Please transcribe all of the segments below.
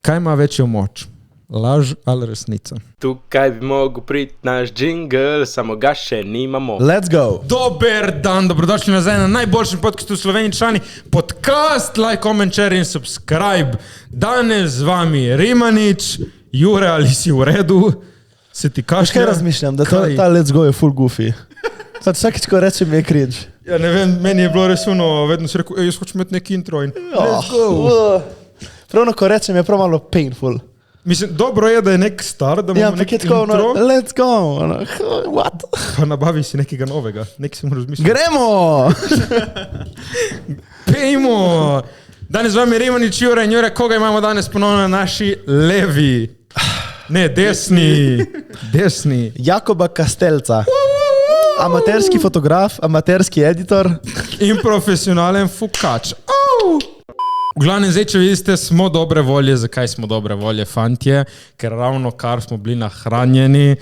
Kaj ima večjo moč? Laž ali resnica? Tukaj bi mogel priti naš džingl, samo ga še nimamo. Let's go! Dober dan, dobrodošli nazaj na najboljšem podcastu v Sloveniji, člani podcast, like, comment, share in subscribe. Danes z vami Rimanič, Jure, ali si v redu? Se ti kašlja? Kaj razmišljam, da ta let's go je full goofy. Vsakič, ko rečem, je cringe. Ja, ne vem, meni je bilo res vedno si rekel, jaz hočem imeti neki intro in let's go. Pravno, ko rečem, je prav malo painful. Mislim, dobro je, da je nek star, da imamo nek intro. Let's go, what? Pa nabavi si nekega novega, nek si moram razmišljati. Gremo! Pejmo! Danes z vami Rimanič, Jure in Jure, koga imamo danes ponovno na naši levi? Ne, desni. Desni. Jakoba Kastelca. Amaterski fotograf, amaterski editor. In profesionalen fukač. V glavnem, zdaj, če vidite, smo dobre volje. Zakaj smo dobre volje, fantje? Ker ravno kar smo bili nahranjeni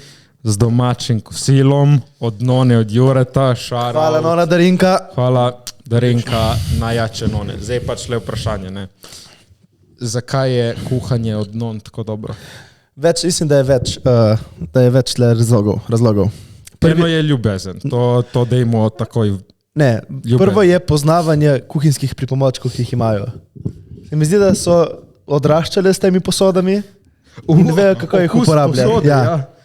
z domačim kosilom, od None, od Jureta, Šara. Hvala, Nona Darinka. Hvala, Darinka, najjače None. Zdaj pač le vprašanje, ne? Zakaj je kuhanje od Non tako dobro? Mislim, da je več razlogov. Prvo je ljubezen, to dejmo takoj. Ne, prvo je poznavanje kuhinjskih pripomočkov, ki jih imajo. Se mi zdi, da so odraščali s temi posodami in vejo, kako jih uporabljajo.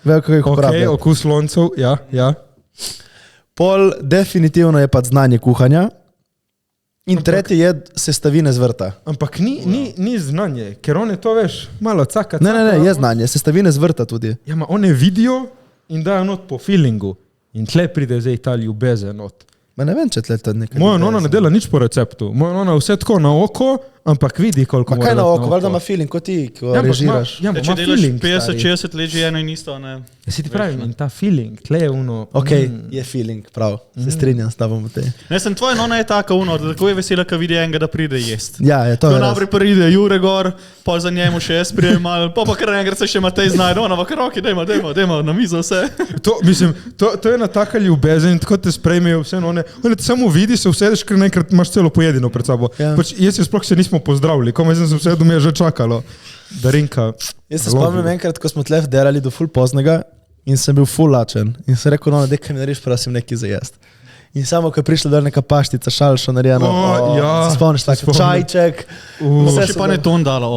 Vejo, kako jih uporabljajo. Ok, okus loncev, ja. Pol definitivno je pa znanje kuhanja. In tretji je sestavine z vrta. Ampak ni znanje, ker one to veš, malo caka. Ne, je znanje, sestavine z vrta tudi. Ja, ma one vidijo in dajo not po feelingu. In tle pride zdaj ta ljubezen not. Ma ne vem, če tle to nekaj. Moja nona ne dela nič po receptu. Moja nona vse tako na oko, ampak vidi, koliko mora dati na oko. Ma kaj na oko, valjda ima feeling, kot ti, ko režiraš. Ja, če delaš 50-60 let že eno in isto, ne? Ja, si ti pravim, in ta feeling, tle je uno. Ok, je feeling, prav. Se strinjam s tobom v tej. Ne, tvoja nona je taka uno, da tako je vesela, ko vidi enega, da pride jest. Ja, je to je res. Najprej pride Jure gor, pol za njemu še jaz prijem malo, pa kar enkrat se še Matej znajde, ona pa kar roki, dajmo na mizo vse. To je ena taka ljubezen, tako te sprejmejo vse, one te samo vidi, se usedeš, ker nekrat imaš celo pojedino pred sabo. Ja. Pač jaz se sploh se nismo pozdravili, komaj sem se vsedel, mi je že čakalo. Darinka. Jaz se spomnim enkrat, ko smo tle vderali do ful poznega in sem bil ful lačen. In sem rekel, no, dekaj mi nariš, prosim, nekaj za jest. In samo, ko je prišla dol neka paštica, šalšo narejeno, se spomniš tako, čajček. Vse še paneton dala.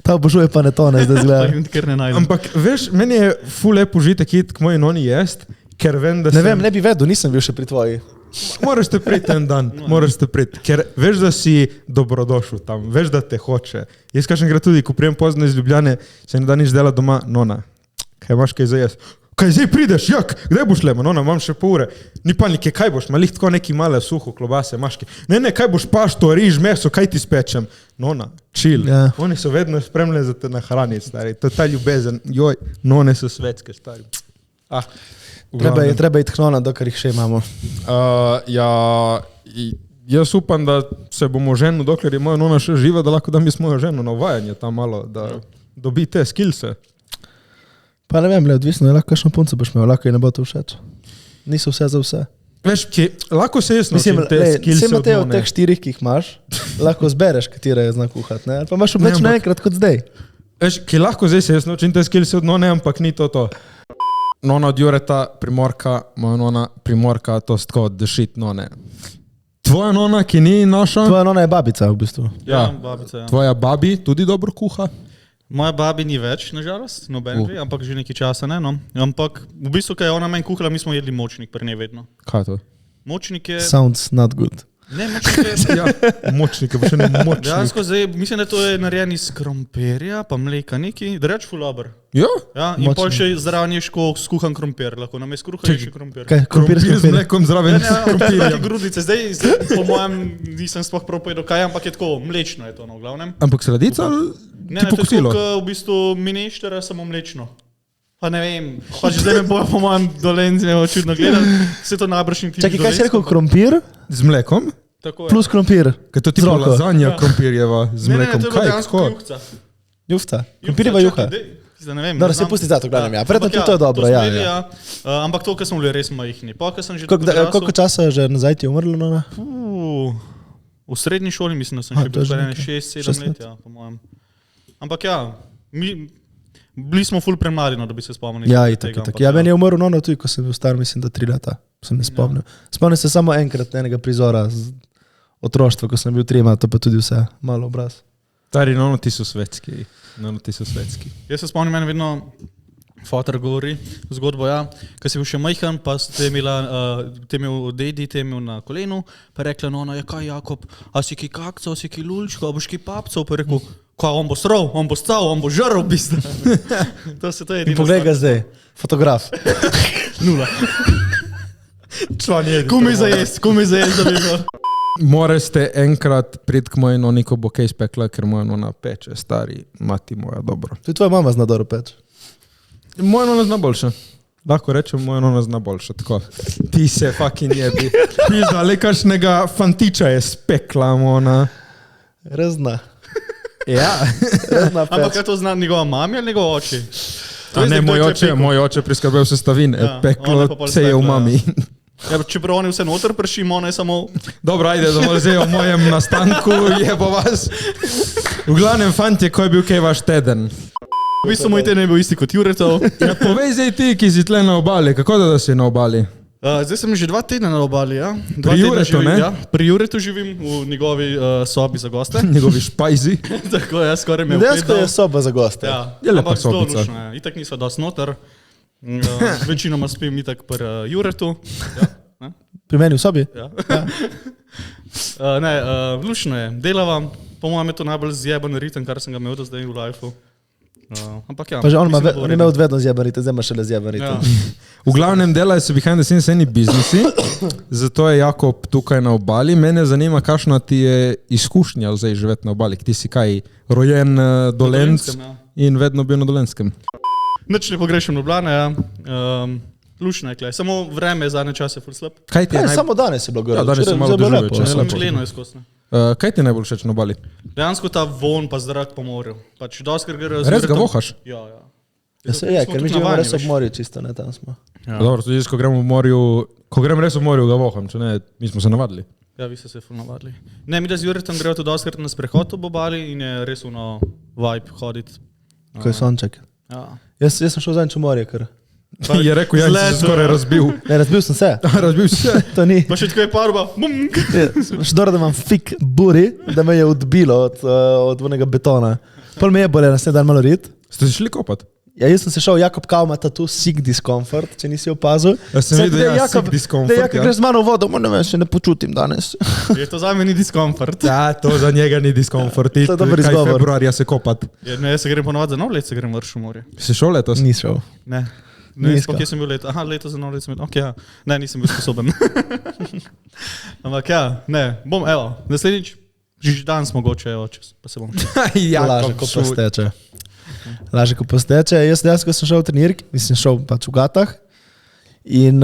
Ta obožuje panetone, zdaj zgleda. Ampak veš, meni je ful lep užitek iti k moji noni jest, ker vem, da ne vem, ne bi vedel, nisem bil še pri tvoji. Moraš te priti en dan, ker veš, da si dobrodošel tam, veš, da te hoče. Jaz kažem gre tudi, ko prijem pozno iz Ljubljane, se ne da nič dela doma, Nona, kaj imaš kaj za jest? Kaj zdaj prideš, jak, kdaj boš lema? Nona, imam še pol ure. Ni panike, kaj boš, malih tako neki male suho klobase, maške. Ne, kaj boš pašto, riž, meso, kaj ti spečem? Nona, chill. Yeah. Oni so vedno spremljeni za te nahraniti, stari. To je ta ljubezen, joj, None so svetske, stari. Treba iti k Nona, dokar jih še imamo. Jaz upam, da se bomo ženili, dokler je moja nona še živa, da lahko dam jaz mojo ženo na uvajanje tam malo, da dobi te skillse. Pa ne vem, odvisno je, lahko kakšno punco boš imel, lahko ji ne bo to všeč. Niso vse za vse. Veš, lahko se jaz naučim te skillse od Vse None. od teh 4, ki jih imaš, lahko zbereš, katera je zna kuhati, ne? Pa imaš več naenkrat kot zdaj. Veš, lahko zdaj se jaz naučim te skillse od None, ampak ni to. Nona od Jureta, Primorka, moja nona Primorka, to stko dešit None. Tvoja nona, ki ni naša? Tvoja nona je babica v bistvu. Ja, babica, ja. Tvoja babi tudi dobro kuha? Moja babi ni več, nažalost, noben ve, ampak že nekaj časa ne, no. Ampak v bistvu, kaj je ona meni kuhala, mi smo jedli močnik pri njej vedno. Kaj to? Močnik je... Sounds not good. Ne, močnik je... Ja, močnik, pa še ne močnik. Dejansko zdaj, mislim, da to je narejen iz krompirja, pa mleka neki, da reč ful dober. Ja? Ja, in pol še zraven je skuhan krompir, lahko nam je skruha je še krompir. Kaj, Krompir z mlekom zraven s krompirjem. Grudice, zdaj po mojem nisem sploh prav povedal kaj, ampak je tako, mlečno je to, no, v glavnem. Ampak sladica ali Ne, to je tako, v bistvu mineštera, samo mlečno. Pa ne vem, pač zdaj me bojo po mojem Dolenci čudno gledali, se to najbrž ni tiče. Čakaj, kaj si rekel, krompir z mlekom? Plus krompir. Kaj to ti bo lazanja krompirjeva z mlekom? Ne, to je bilo dejansko juhca. Jufta, krompirjeva juha. Dobro, se pusti za to, gledam, ja. Predtem to je dobro, ja. Ampak to, kar smo bili res majhni. Koliko časa že nazaj ti je umrlo, Nona? V srednji šoli mislim, da sem še bil 6-7 let, ja, po mojem. Ampak ja, bili smo ful premladi, no, da bi se spomnili. Ja, itak. Ja, meni je umrl nono tudi, ko sem bil star, mislim, da 3 leta. Se ne spomnim. Spomnim se samo enkrat enega prizora z otroštva, ko sem bil 3, to pa tudi vse, malo obraz. Stari, nono ti so svetski. Jaz se spomnim, meni vedno fotor govori zgodbo, ja, ko si bil še majhen, pa ste imel dedi, te imel na kolenu, pa rekla, no, ja, kaj Jakob, a si ki kakca, a si ki lulčka, a boš ki papca, pa rekel, kaj, on bo srov, on bo stal, on bo žrl, v bistvu. To je in poglej ga zdaj, fotograf. 0. Član je. Kumi za jest, da bi bilo. Morate enkrat priti k moji noni, ko bo kaj spekla, ker moja nona peče, stari, mati moja, dobro. Tudi tvoja mama zna dobro peč. Moja nona zna boljše. Lahko rečem, moja nona zna boljše, tako. Ti se fucking jebi. Pizda, le kakšnega fantiča je spekla, ona. Razna. Ja. Razna peč. Ampak kaj to zna njegova mami ali njegov oči? Ne, moj oče priskrbel sestavine, peklo se je v mami. Ja, čeprav oni vse noter pršimo, ona je samo... Dobro, ajde, da malo zdaj o mojem nastanku jebo vas. V glavnem, fantje, ko je bil kaj vaš teden? V bistvu moj teden je bil isti kot Juretov. Ja, povej zdaj ti, ki si tle na obali, kako da si na obali? Zdaj sem že 2 tedna na obali, ja. Pri Juretu, ne? Ja. Pri Juretu živim v njegovi sobi za goste. Njegovi špajzi. Tako, ja, skoraj me dejansko je soba za goste. Ja, je lepa sobica. Itak nisva dosti noter. Večinoma spim itak pri Juretu. Ja. Pri meni v sobi? Ja. Lušno je. Delavam. Po mojem je to najbolj zjeben ritem, kar sem ga imel do zdaj v lifeu. Ampak ja. Pa že on je imel vedno zjeben ritem, zdaj ima šele zjeben ritem. Ja. V glavnem delajo se behind the scenes eni biznisi, zato je Jakob tukaj na obali. Mene zanima, kakšna ti je izkušnja zdaj živeti na obali. Ti si kaj, rojen Dolenc in vedno bil na Dolenskem. Nič ne pogrešam Ljubljane, ja. Lušno je klej. Samo vreme je zadnje čase ful slab. Samo danes je bilo gore. Ja, danes je malo doživljeno. Členo je skosno. Kaj ti je najbolj všeč na obali? Dejansko ta von pa zrak po morju. Pač doskrat gre Res ga vohaš? Ja. Ja, ker mi živimo res ob morju čisto, ne, tam smo. Ja. Dobro, tudi ko grem v morju, ko grem res v morju, ga voham, če ne, mi smo se navadili. Ja, vi ste se ful navadili. Ne, mi da z Juretom grejo tudi doskrat na sprehod ob obali in je res ono vibe hoditi. Ko je sonček. Ja. Jaz sem šel zadnjič v morje, ker... Je rekel, ja, si se skoraj razbil. Ne, razbil sem se. Razbil si se? To ni. Pa še tako je parba. Še dobro, da imam fik buri, da me je odbilo od onega betona. Pol me je bolje naslednji dan malo rit. Ste se šli kopat? Ja, jaz sem se šel, Jakob Kao ima tu sick discomfort, če nisi opazil. Jaz sem videl, ja, sick discomfort. Jakob, greš z mano v vodo, ne vem, še ne počutim danes. Je to za me ni diskomfort. Ja, to za njega ni diskomfort. To je dober izgovor. Kaj februarja se kopat? Ja, ne, jaz se grem ponovati za nov let, se grem vrš v morje. Si šel letos? Nis šel. Ne. Ne, kje sem bil leto? Aha, leto za nov let sem bil. Ok, ja. Ne, nisem bil sposoben. Ampak ja, ne, bom, evo, naslednjič, že danes mogoče, evo, čez, pa se bom. Laže, ko posteče. Laže, ko posteče. Jaz dejansko sem šel v trenirk, mislim, šel pač v gatah in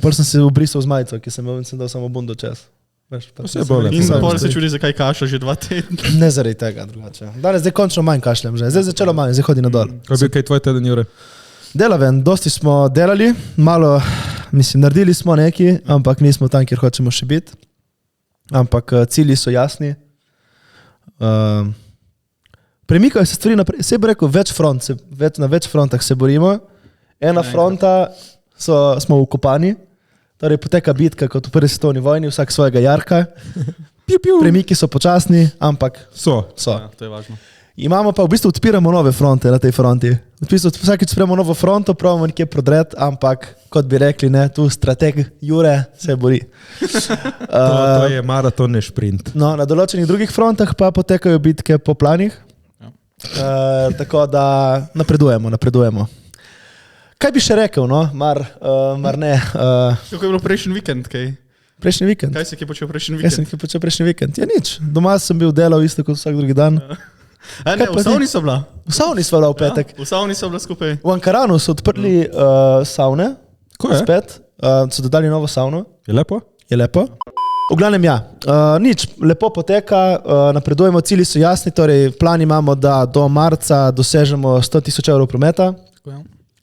pol sem se obrisal z majico, ki sem dal samo bundo čez. Vse bolje. In pol se čudi, zakaj kašlja že 2 tedna. Ne zaradi tega drugače. Danes zdaj končno manj kašljem že. Zdaj začelo manj, zdaj hodi na dol. Kaj bi kaj tvoj teden, Jure? Delaven, dosti smo delali, malo, mislim, naredili smo neki, ampak nismo tam, kjer hočemo še biti. Ampak cilji so jasni. Premikajo se stvari naprej. Vse bi rekel, na več frontah se borimo. Ena fronta smo vkopani, torej poteka bitka kot v prvi svetovni vojni, vsak svojega jarka. Premiki so počasni, ampak so. Ja, to je važno. Imamo pa v bistvu odpiramo nove fronte na tej fronti. Vsakič spremo novo fronto, pravimo nekje prodret, ampak kot bi rekli, ne, tu strateg Jure se bori. To je maraton, ne šprint. No, na določenih drugih frontah pa potekajo bitke po planih. Tako da napredujemo. Kaj bi še rekel, no? Mar ne. Kako je bilo prejšnji vikend, kaj? Prejšnji vikend? Kaj si je počel prejšnji vikend? Kaj sem počel prejšnji vikend? Ja, nič. Doma sem bil delal isto kot vsak drugi dan. Ne, v savni so bila. V savni so bila v petek. Ja, v savni so bila skupaj. V Ankaranu so odprli savne. Ko je? Spet. So dodali novo savno. Je lepo? Je lepo. V glavnem ja. Nič, lepo poteka, napredujemo, cilji so jasni, torej plan imamo, da do marca dosežemo 100 000 evrov prometa.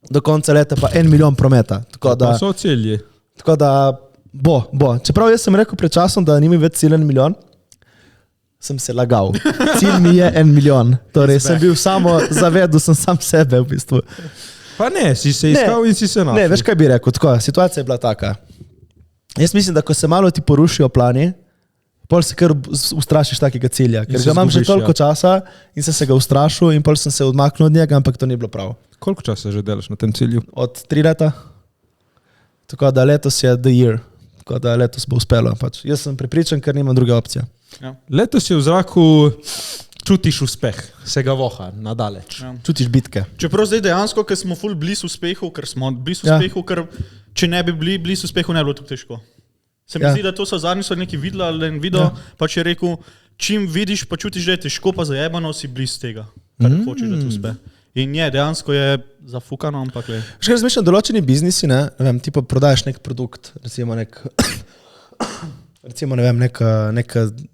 Do konca leta pa 1 milijon prometa. Tako da, so cilji. Tako da bo. Čeprav jaz sem rekel pred časom, da nima več cilj 1 milijon. sem se lagal. Cilj mi je 1 milijon. Torej, sem bil zavedel sem sam sebe v bistvu. Pa ne, si se iskal in si se našel. Ne, veš kaj bi rekel, tako, situacija je bila taka. Jaz mislim, da ko se malo ti porušijo plani, pol se kar ustrašiš takega cilja, ker ga imam že toliko časa in sem se ga ustrašil in pol sem se odmaknil od njega, ampak to ni bilo prav. Koliko časa že delaš na tem cilju? Od 3 leta. Tako da letos je the year. Tako da letos bo uspelo. Pač. Jaz sem prepričan, ker nimam druge opcije. Ja. Letos je v zraku, čutiš uspeh, se ga voha, nadaleč. Ja. Čutiš bitke. Čeprav zdaj dejansko, ker smo ful blizu uspehu, ker če ne bi bili blizu uspehu, ne bi bilo tako težko. Se mi zdi, da to so zadnji neki videli ali en video, pač je rekel, čim vidiš, pa čutiš, da je težko, pa zajebano si blizu tega, kar hočeš, da ti uspe. In dejansko je zafukano, ampak le. Še razmišljam, določeni biznisi, ne vem, ti pa prodajaš nek produkt, recimo nek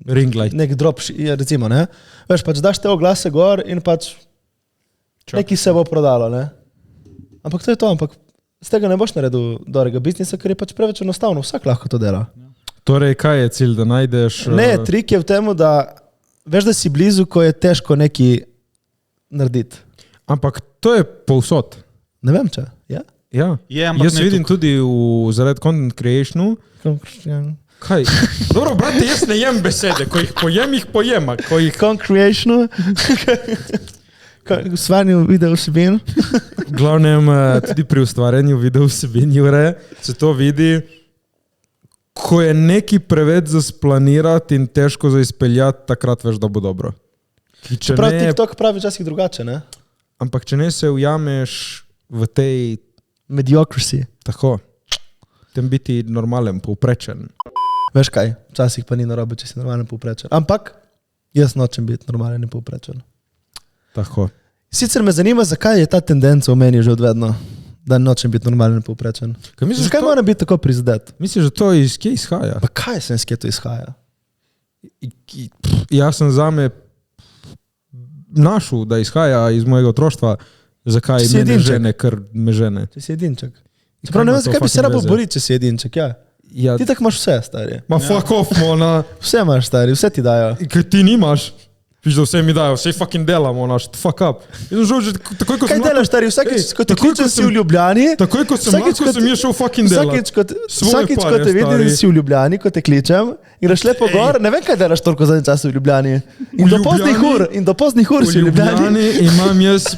ring light. Nek drop, recimo, ne. Veš, pač daš te oglase gor in pač neki se bo prodalo, ne. Ampak to je to, ampak z tega ne boš naredil dobrega biznisa, ker je pač preveč enostavno, vsak lahko to dela. Torej, kaj je cilj, da najdeš? Ne, trik je v tem, da veš, da si blizu, ko je težko neki narediti. Ampak to je povsod. Ne vem, če. Ja? Ja. Jaz vidim tudi zaradi content creationu. Kaj? Dobro, brate, jaz ne jem besede. Ko jih pojem. Content creationu. Ustvarjanju video vsebin. Glavnem, tudi pri ustvarjanju video vsebin, Jure, se to vidi, ko je neki preveč za splanirati in težko za izpeljati, takrat veš, da bo dobro. Prav TikTok pravi včasih drugače, ne? Ampak če ne se ujameš v tej mediocrity. Tako. Tem biti normalen, povprečen. Veš kaj, včasih pa ni narobe, če si normalen povprečen. Ampak jaz nočem biti normalen in povprečen. Tako. Sicer me zanima, zakaj je ta tendenca v meni že odvedno, da nočem biti normalen in povprečen. Zakaj moram biti tako prizadet? Misliš, da to iz kje izhaja? Pa kaj sem iz kje to izhaja? Jaz sem zame našel, da izhaja iz mojega otroštva, zakaj mene žene, ker me žene. Če si edinček. Čeprav ne vem, zakaj bi se rabo boriti, če si edinček, ja. Ti tako imaš vse, stari. Ma fuck off, mona. Vse imaš, stari, vse ti dajo. Kaj ti nimaš? Viš, da vse mi dajo, vse fucking delamo, naš, fuck up. Kaj delaš, stari, vsakeč, ko te kličem si v Ljubljani, takoj, ko sem je šel fucking delat. Vsakeč, ko te vidim, da si v Ljubljani, ko te kličem, greš lepo gor, ne vem, kaj delaš toliko zadnji čas v Ljubljani. In do poznih ur si v Ljubljani. Imam jaz,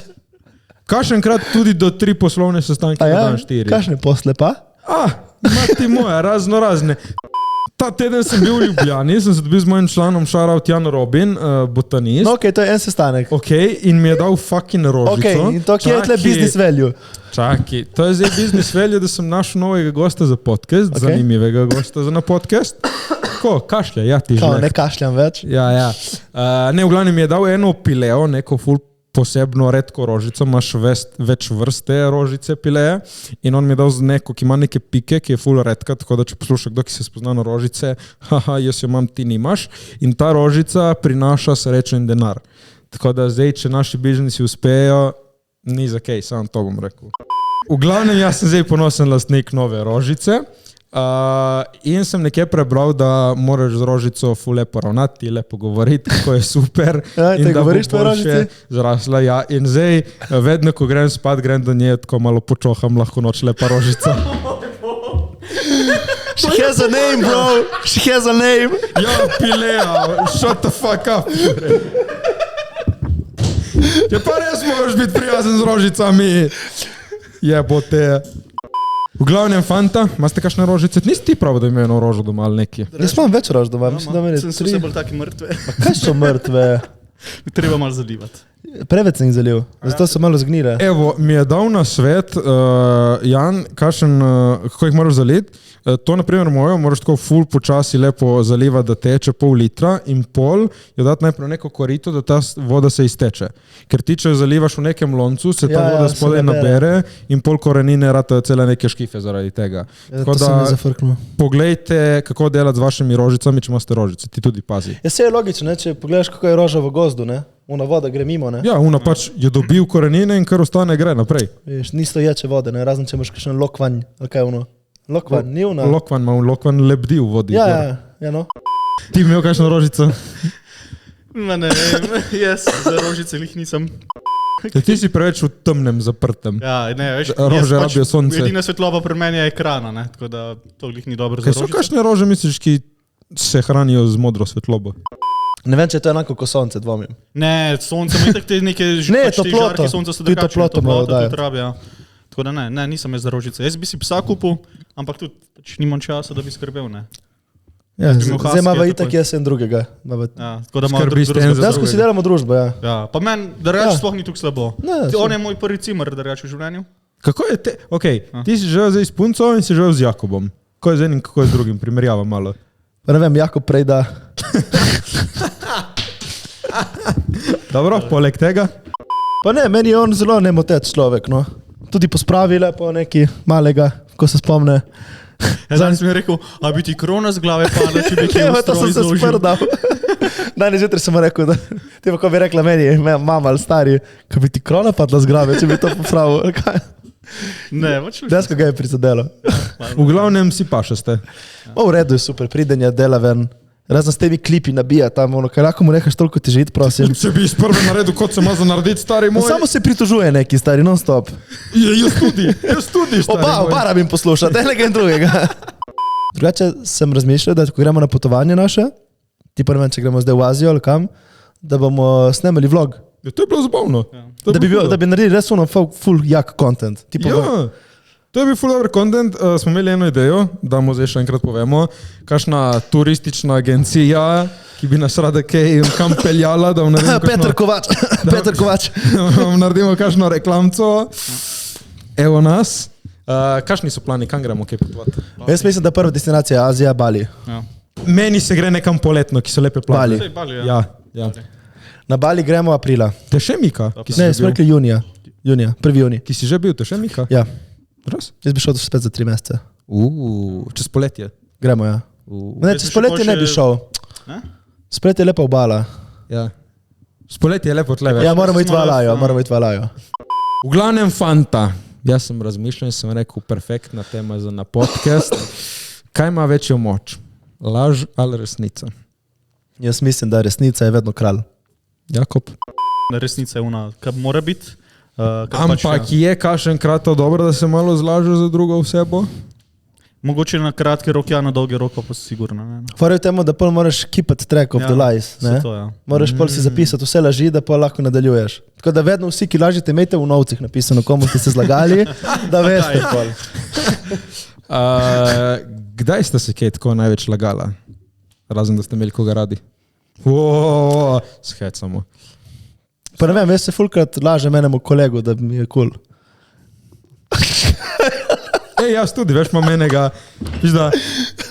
kakšenkrat tudi do 3 poslovne sestanke, dan 4. Kakšne posle pa? Mati moja, razne. Ta teden sem bil v Ljubljani, sem se dobil z mojim članom, shoutout Jan Robin, botanist. No, ok, to je en sestanek. Ok, in mi je dal fucking rožico. Ok, in to kje je tle business value? Čaki, to je zdaj business value, da sem našel novega gosta za podcast, zanimivega gosta za na podcast. Ko, kašlja, ja ti žlek. Ne kašljam več. Ja. Ne, v glavnem mi je dal eno pileo, neko full posebno redko rožico, imaš več vrste rožice pileje in on mi je dal z neko, ki ima neke pike, ki je full redka, tako da če posluša kdo, ki se spozna na rožice, haha, jaz jo imam, ti nimaš in ta rožica prinaša srečo in denar. Tako da zdaj, če naši biznisi uspejo, ni za kaj, samo to bom rekel. V glavnem, jaz sem zdaj ponosen lastnik nove rožice. In sem nekje prebral, da moraš z rožico ful lepo ravnati, lepo govoriti, kako je super. In da govoriš tvoje rožice? Zrasla, ja. In zdaj, vedno, ko grem spat, grem do nje, tako malo počoham, lahko noč lepa rožica. She has a name, bro. She has a name. Ja, Pilea, shut the fuck up. Ja, pa res moraš biti prijazen z rožicami. Jebote. V glavnem, fanta, imate kakšne rožice? Nisi ti prav, da ima eno rožo doma ali neki? Jaz imam več rož doma, mislim, da meni 3. Sem vse bolj taki mrtve. Kaj so mrtve? Treba malo zalivati. Preveč sem jih zalil, zato so malo zgnile. Evo, mi je dal na svet, Jan, kako jih moraš zaliti. To, naprimer, moraš tako ful počasi lepo zalivati, da teče pol litra in pol jo dati najprej neko korito, da ta voda se izteče. Ker ti, če jo zalivaš v nekem loncu, se ta voda spodaj nabere in pol korenine ratajo cele neke škife zaradi tega. To sem mi zafrknil. Poglejte, kako delati z vašimi rožicami, če imate rožice. Ti tudi pazi. Ja, se je logično, ne? Če pogledaš, kako je roža v gozdu, ne? Una voda gre mimo, ne? Ja, una pač je dobil korenine in kar ostane gre naprej. Veš, nisto ječe vode, ne? Razen če imaš kakšen lokvanj, ali kaj ono. Lokvan, ni una. Lokvan lebdi v vodi. Ja, no. Ti imel kakšno rožico? Ne vem, jaz za rožice jih nisem. Ti si preveč v temnem zaprtem. Ja, ne, veš, Rože rabijo sonce. Edina svetloba pri meni je ekrana, ne, tako da to jih ni dobro za Kaj so rožice. kakšne rože, misliš, ki se hranijo z modro svetlobo? Ne vem, če je to enako kot sonce, dvomim. Ne, sonce ima itak te neke Ne, pač te toploto. žarke sonca so Tudi drugačne, toploto imajo, toploto dajo. tudi rabijo. Tako da ne, nisem jaz za rožice. Jaz bi si psa kupil, ampak tudi pač nimam časa, da bi skrbel, ne. Ja, bi imel zdaj imamo huskyja itak takoj. jaz en drugega. Ja, tako da malo Skrbi ste en za Dejansko si delamo družbo, ja. Ja, pa meni, da reč Ja. sploh ni tako slabo. Ne, On je moj prvi cimer, da reč v življenju. Kako je te? Okay, ti si živel zdaj s punco in si živel z Jakobom. Kako je z enim, kako je z drugim? Primerjava malo. Pa ne vem, Jakob prej da. Dobro, poleg tega. Pa ne, meni je on zelo nemotec človek, no. Tudi pospravi lepo neki malega, ko se spomne. Danes mi je rekel, a bi ti krona z glave padla, če bi ti Evo, to sem se zložil. sprdal. Danes zjutraj sem mu rekel, da ti pa ko bi rekla meni, mama ali stari, ko bi ti krona padla z glave, če bi to popravil. ali kaj? Ne, pač Dejansko ga je prizadelo. V glavnem si pašaste. O, v redu je super, pridenja, dela ven. Razen s temi klipi nabija tam, ono, kaj lahko mu rekaš toliko ti žit, prosim. Če bi iz prve naredil, kot se ima za narediti, stari No, moj. samo se pritožuje neki stari, non stop. Jaz tudi, stari moj. Oba rabim poslušati, enega in drugega. Drugače sem razmišljal, da ko gremo na potovanje naše, ti pa ne vem, če gremo zdaj v Azijo ali kam, da bomo snemali vlog. Ja, to je bilo zabavno. To je Da bi, bilo hudo. da bi naredili res ono full jak content. Tipo, Ja, to je bil full dober content. Smo imeli eno idejo, da mu zdaj še enkrat povemo. Kakšna turistična agencija, ki bi nas rada kaj in kam peljala, da vam naredimo Peter Kovač, Peter Kovač. naredimo kakšno reklamco. Evo nas. Kakšni so plani, kam gremo, kaj potovati? Jaz mislim, da prva destinacija je Azija, Bali. Ja. Meni se gre nekam poletno, ki so lepe plave. Bali. Bali, Ja, ja. Na Bali gremo aprila. Te še Mika, ki si, Ne, že smo bil, rekli junija. Junija, 1. junij. ki si že bil, te še Mika? Ja, Raz? jaz bi šel spet za 3 mesece. Čez poletje. Gremo, ja. Ne, Jaz čez sem še poletje pol ne bi še- šel. Ne? Splet je lepa obala. Ja. Spoletje je lepo tle več. Ja, moramo iti v smo Alajo, res, moramo iti v Alajo. V glavnem fanta, jaz sem razmišljal in sem rekel, perfektna tema za na podcast. Kaj ima večjo moč? Laž ali resnica? Jaz mislim, da resnica je vedno kralj. Jakob? Resnica je ona, kar mora biti. Ampak je kašenkrat to dobro, da se malo zlaže za drugo osebo? Mogoče na kratki rok, ja, na dolgi rok pa sigurno. Ne? Fora je v tem, da pol moraš keep it track of Ja, the lies. Ne? To, ja. Moraš pol si zapisati vse laži, da pa lahko nadaljuješ. Tako da vedno vsi, ki lažete, imejte v novcih napisano, komu ste se zlagali, da veste pol. Kdaj ste se kaj tako največ lagala? Razen, da ste imeli koga radi? Shecamo. Pa ne vem, jaz se fulkrat lažem enemu kolegu, da mi je kul. Ej, jaz tudi, veš, imam enega, viš da,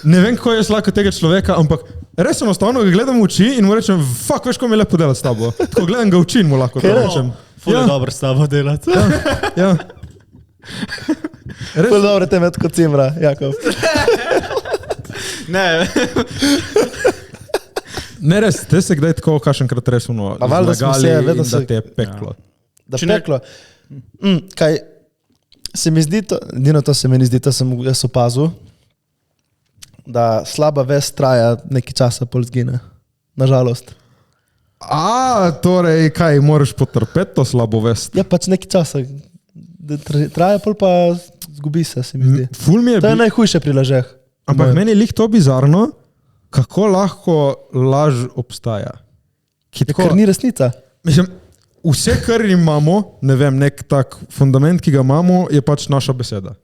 ne vem, kako jaz lahko tega človeka, ampak res enostavno ga gledam v oči in mu rečem, fuck, veš, ko mi je lepo delati s tabo. Tako gledam ga v oči in mu lahko to rečem. Ful je Ja. dobro s tabo delati. Ja. Res, Ful dobro te med kot cimra, Jakov. Ne, ne res, te se kdaj tako kašenkrat res uno A valjda smo se, vedno da se- te je peklo. Da Če ne- peklo. Kaj se mi zdi, Dino, to se mi ni zdi, to sem jaz opazil, da slaba vest traja nekaj časa, pol zgine. Nažalost. Torej, kaj, moraš potrpeti to slabo vest? Ja, pač nekaj časa. Traja, pol pa zgubi se, se mi zdi. Ful mi je To je najhujše pri lažeh. ampak meni je lih to bizarno, kako lahko laž obstaja. Ki Ker ni resnica. Mislim, vse, kar imamo, ne vem, nek tak fundament, ki ga imamo, je pač naša beseda.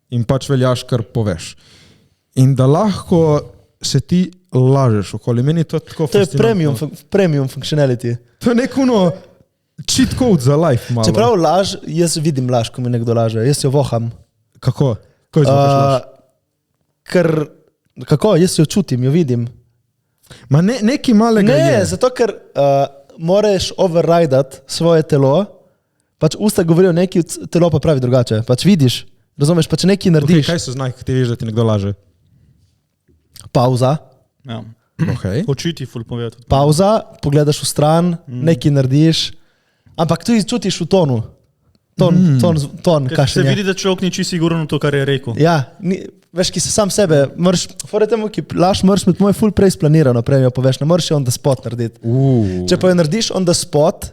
In pač veljaš, kar poveš. In da lahko se ti lažeš okoli. Meni je to tako To je fascinantno. premium functionality. To je nek uno cheat code za life malo. Čeprav laž, jaz vidim laž, ko mi nekdo laže. Jaz jo voham. Kako? Kako izvokaš laž? Ker, kako, jaz jo čutim, jo vidim. Ma ne, nekaj malega Ne, je. zato ker moraš overridati svoje telo, pač usta govorijo nekaj, telo pa pravi drugače. Pač vidiš, razumeš, pač nekaj Okay, narediš. kaj so znaki, ki ti veš, da ti nekdo laže? Pauza, ja. Okay. Oči ti ful povedo. pauza, pogledaš v stran, nekaj narediš, ampak tu čutiš v tonu. ton Se kašenja. vidi, da človek ni čisto siguren v to, kar je rekel. Ja, veš, ki se sam sebe, fore temu, ki laž, moraš imeti moj ful prej splanirano, prej mi jo poveš, ne moreš jo on the spot narediti. Če pa jo narediš on the spot,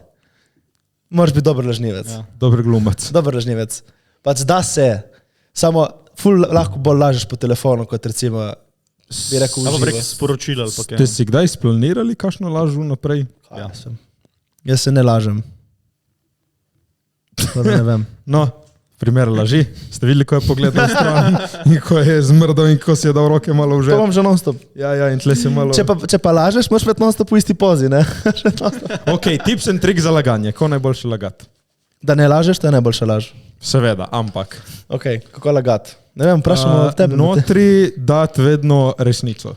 moraš biti dober lažnivec. Ja. Dober glumac. Dober lažnivec. Pač da se, samo ful lahko bolj lažeš po telefonu, kot recimo, bi rekel, Ali pa prek uživo. sporočila ali pa kaj. Ste si kdaj splanirali kakšno laž vnaprej? Ja. Jaz se ne lažem. Tako da ne vem. No, primer laži. Ste videli, ko je pogledal stran in ko je zmrdal in ko si je dal roke malo v To žep? bom že non-stop. Ja, in tle si malo... Če pa lažeš, moraš biti non-stop v isti pozi, ne? Ok, tips in trik za laganje. Ko najboljše lagati? Da ne lažeš, to je najboljša laž. Seveda, ampak. Ok, kako lagati? Ne vem, vprašamo tebe. Notri dati vedno resnico.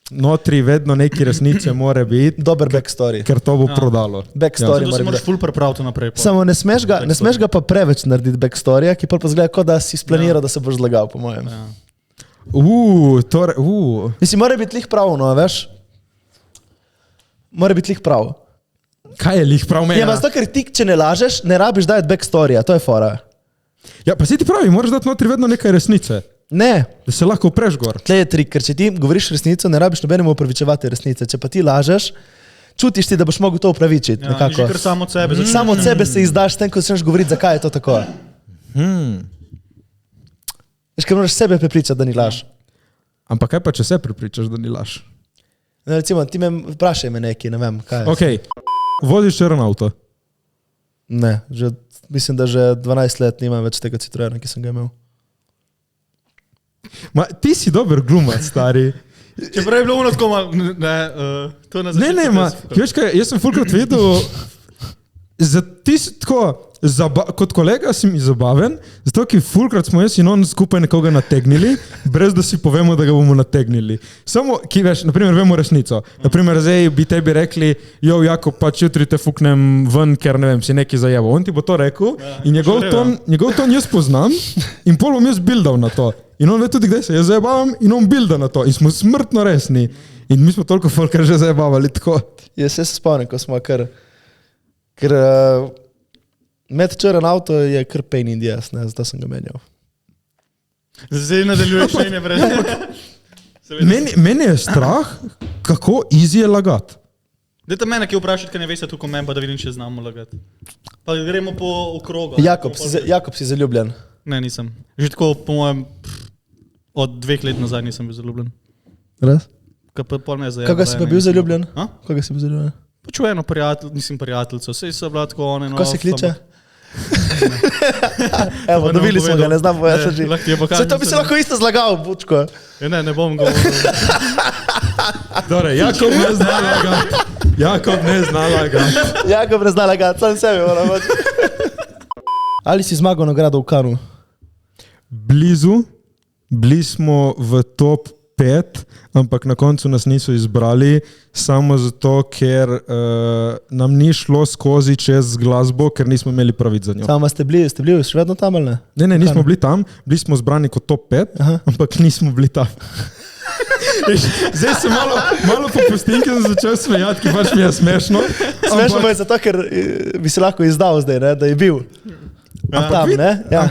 Notri vedno neki resnice more biti, Dober backstory. ker to bo prodalo. Backstory To mora se moraš biti. ful pripraviti naprej. Samo ne smeš ga pa preveč narediti backstoryja, ki pa zgleda, kot da si splaniral, da se boš zlagal, po mojem. Ja. Mislim, mora biti lih prav, no, veš? Mora biti lih prav. Kaj je lih prav meni? Ja, zato, ker ti, če ne lažeš, ne rabiš dajati backstoryja, to je fora. Ja, pa si ti pravi, moraš dati notri vedno nekaj resnice, Ne, da se lahko upreš gor. tle je trik, ker če ti govoriš resnico, ne rabiš nobenemu upravičevati resnice. Če pa ti lažeš, čutiš ti, da boš mogel to upravičiti. Ja, nekako. že kar samo od sebe začneš. Samo od sebe se izdaš s tem, ko začneš govoriti, zakaj je to tako. Veš, ker moraš sebe prepričati, da ni laž. Ampak kaj pa, če se prepričaš, da ni laž? Ne, recimo, ti me vprašaj me nekaj, ne vem, kaj je. Ok, voziš črn avto. Ne, mislim, da že 12 let nimam več tega Citroena, ki sem ga imel. Ma, ti si dober glumac, stari. Čeprav je bilo ono tako malo, to na začetku. Ne, ma, veš kaj, jaz sem fulkrat videl, ti si tako, kot kolega si mi zabaven, zato ker fulkrat smo jaz in on skupaj nekoga nategnili, brez da si povemo, da ga bomo nategnili. Samo, ki veš, naprimer, vemo resnico. Naprimer, zdaj bi tebi rekli, jo, Jakob, pač jutri te fuknem ven, ker ne vem, si nekaj zajeval. On ti bo to rekel in njegov ton jaz poznam in pol bom jaz bildal na to. In on ve tudi, kdaj se jaz zajebavam in on bilda na to. In smo smrtno resni. In mi smo toliko folka že zajebavali tako. Jaz se spomnim, ko smo ker med črn avto je kar pain in the ass, ne, zato sem ga menjal. Zdaj nadaljuješ še ne brez. Meni je strah, kako easy je lagati. Dajte mene, ki vprašati, kaj ne veste, tukaj meni, pa da vidim, če znamo lagati. Pa gremo po okrogu. Jakob, si zaljubljen. Ne, nisem. Že tako, po mojem, od 2 let nazaj nisem bil zaljubljen. Res? Pol me je zajel. Koga si pa bil zaljubljen? A? Koga si bil zaljubljen? Počuj eno prijateljico, sej so bila tako one. Kako se kliče? Evo, dobili smo ga, ne znam povedati. Se to bi se lahko isto zlagal, bučko. Ne bom govoril. Dore, Jakob ne zna lagati. Jakob ne zna lagati. Jakob ne zna lagati, sam sebi moram reči. Ali si zmagal nagrado v Kanu? Bili smo v top 5, ampak na koncu nas niso izbrali, samo zato, ker nam ni šlo skozi čez glasbo, ker nismo imeli pravic za njo. Samo ste bili še vedno tam ali ne? Ne, nismo bili tam, bili smo zbrani kot top 5, ampak nismo bili tam. Zdaj se malo popustim, ker sem začel smejati, ki pač mi je smešno. Smešno me je zato, ker bi se lahko izdal zdaj, ne, da je bil. Tam, ne? Ja.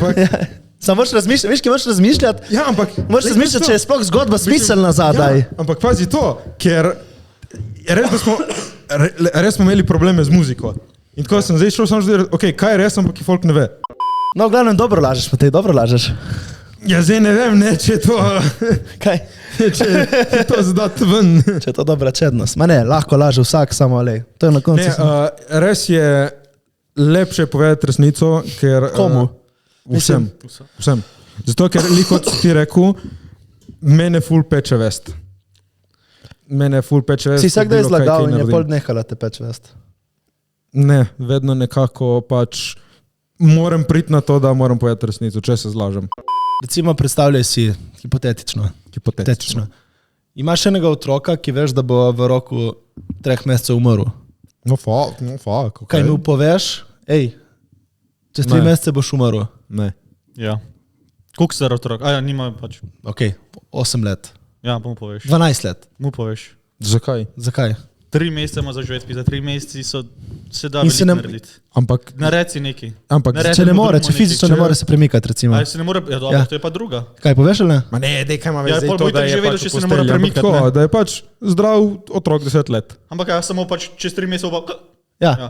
Samo moraš razmišljati, veš, ki moraš razmišljati. Ja, ampak moraš razmišljati, če je sploh zgodba smiselna zadaj. Ja, ampak pazi to, ker res smo imeli probleme z muziko. In tako sem zdaj šel samo že, ok, kaj je res, ampak ki folk ne ve. No, v glavnem dobro lažeš, pa te dobro lažeš. Ja, zdaj ne vem, ne, če je to... Kaj? Če je to zdati ven. Če je to dobra čednost. Ma ne, lahko laže vsak, samo alej. To je na koncu. Ne, res je lepše povedati resnico, ker... Komu? Vsem. Zato, ker kot si ti rekel, mene ful peče vest. Si vsak da je zlagal in je pol nehala te peč vest? Ne, vedno nekako pač moram priti na to, da moram povedati resnico, če se zlažem. Recimo predstavljaj si, hipotetično. Imaš enega otroka, ki veš, da bo v roku 3 mesecev umrl. No fuck, okay. Kaj mu poveš? Ej, čez 3 mesece boš umrl. Ne. Ja. Koliko star otrok? Nima pač. Ok, 8 let. Ja, pa mu poveš. 12 let. Mu poveš. Zakaj? Zakaj? 3 mesece ima za živeti, za 3 meseci se da In se veliko ne- narediti. Ampak, Naredi nekaj. ampak Naredi Če ne more, podobno če fizično nekaj. ne more se premikati, recimo. Ali se ne more, ja, dobro, Ja. to je pa druga. Kaj poveš ali ne? ma ne, dej, kaj ima Ja, veze pol to, bo da itak je že vedel, pač če v se ne more postelji, ampak premikati, tako, ne. da je pač zdrav otrok 10 let. Ampak ja, samo pač čez 3 mesece pa... Ja. Ja.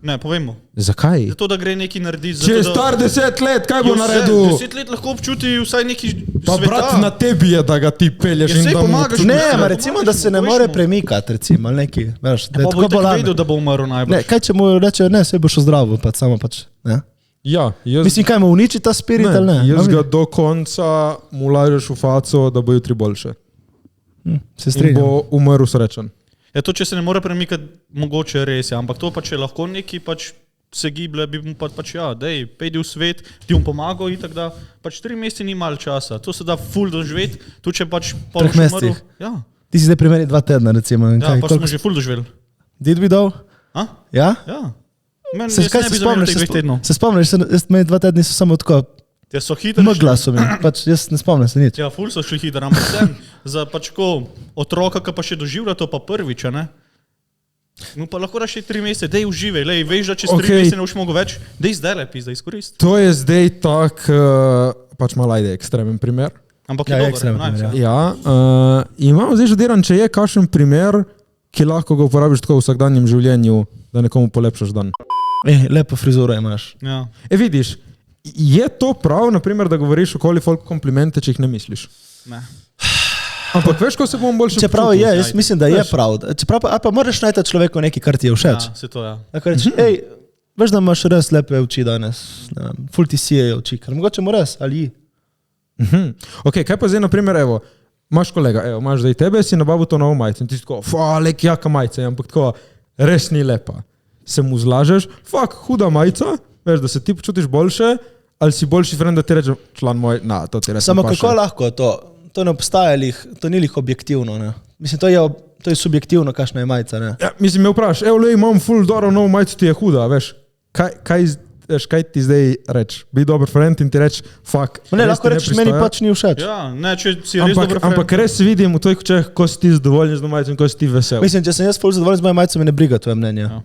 Ne, povemo. Zakaj? Zato, da gre nekaj narediti. Če je zato, star 10 let, kaj bo Ja, naredil? 10 let lahko občuti vsaj neki Pa sveta. brat, na tebi je, da ga ti pelješ Ja, in saj da mu... pomagaš Ne, Ja, ma pomagaš recimo, da se ne mu, more poveš mu. premikati, recimo, ali neki, veš, da je Pa bo tako itak bolan. vedel, da bo umrl Ne, najbolj. kaj če mu reče, ne, se boš zdravo, pa samo pač, ne? Ja, jaz, Mislim, kaj mu uniči ta spirit ali ne? jaz No, ga do konca mu lažeš v faco, da bo jutri boljše. Se In strinjam. bo umrl srečen. Ja, to, če se ne more premikati, mogoče res je, ampak to pa, če lahko neki pač se giblje, bi mu pač ja, dej, pejdi v svet, ti mu pomagal in tako da, pač 3 mesece ni malo časa, to se da ful doživeti, tu če pač pol Treh boš umrl. mesecih. Ja, Ti si zdaj primeri 2 tedna, recimo. in ja kaj, pa koliko- smo že ful doživeli. Did we do? A? Ja? Ja. Meni Se, jaz kaj ne se bi zavedal spomniš? teh 2 tednov. Se spomniš, jaz me 2 tedni so samo tako, Ja, so hitri. megla so mi, pač jaz ne spomnim se nič. Ja, ful so šli hitro, ampak sem za pač ko otroka, ki pa še doživlja to pa prvič, a ne? No pa lahko daš še 3 mesece, dej uživaj, lej, veš, da čez 3 Okej. mesece ne boš mogel več, dej zdaj lepi, zdaj izkoristi. To je zdaj tak, pač malo ajde ekstremen primer. Ampak Ja, je ekstremen dobro, primer, nice, Ja, imam zdaj žudiran, če je kakšen primer, ki lahko ga uporabiš tako v vsakdanjem življenju, da nekomu polepšaš dan. Lepo frizuro imaš. ja. Vidiš, je to prav, naprimer, da govoriš okoli folk komplimente, če jih ne misliš. Ne. Ampak veš, ko se bom boljše Čeprav je, počutil? jaz mislim, da je Veš. prav. Čeprav pa moraš najti človeku nekaj, kar ti je všeč. Ja, se to ja. Tako reči, hej, veš, da imaš res lepe oči danes, ne vem, ful ti sijejo oči, ker mogoče mu res, ali ji. Ok, kaj pa zdaj, naprimer, evo, imaš kolega, evo, imaš zdaj tebe, si nabavil to novo majico in ti si tako, lek jaka majica, ampak tako, res ni lepa. Se mu zlažeš, huda majica, veš, da se ti počutiš boljše, ali si boljši friend, da ti reče, član moj, na, to ti res Samo ne paše. kako lahko to ne obstaja, to ni lih objektivno. Ne? Mislim, to je subjektivno, kakšna je majica. Ne? Ja, mislim, me vprašaš, evo, lej, imam full dobro novo majico, ti je huda, veš, kaj ti zdaj reč? Bi dober friend in ti reč, Ne, lahko rečeš, meni pač ni všeč. Ja, ne, če si res dobro Ampak res vidim v tvojih očeh, ko si ti zadovoljen z majico in ko si ti vesel. Mislim, če sem jaz ful zadovoljen z mojo majico, me ne briga tvoje mnenje. Ja.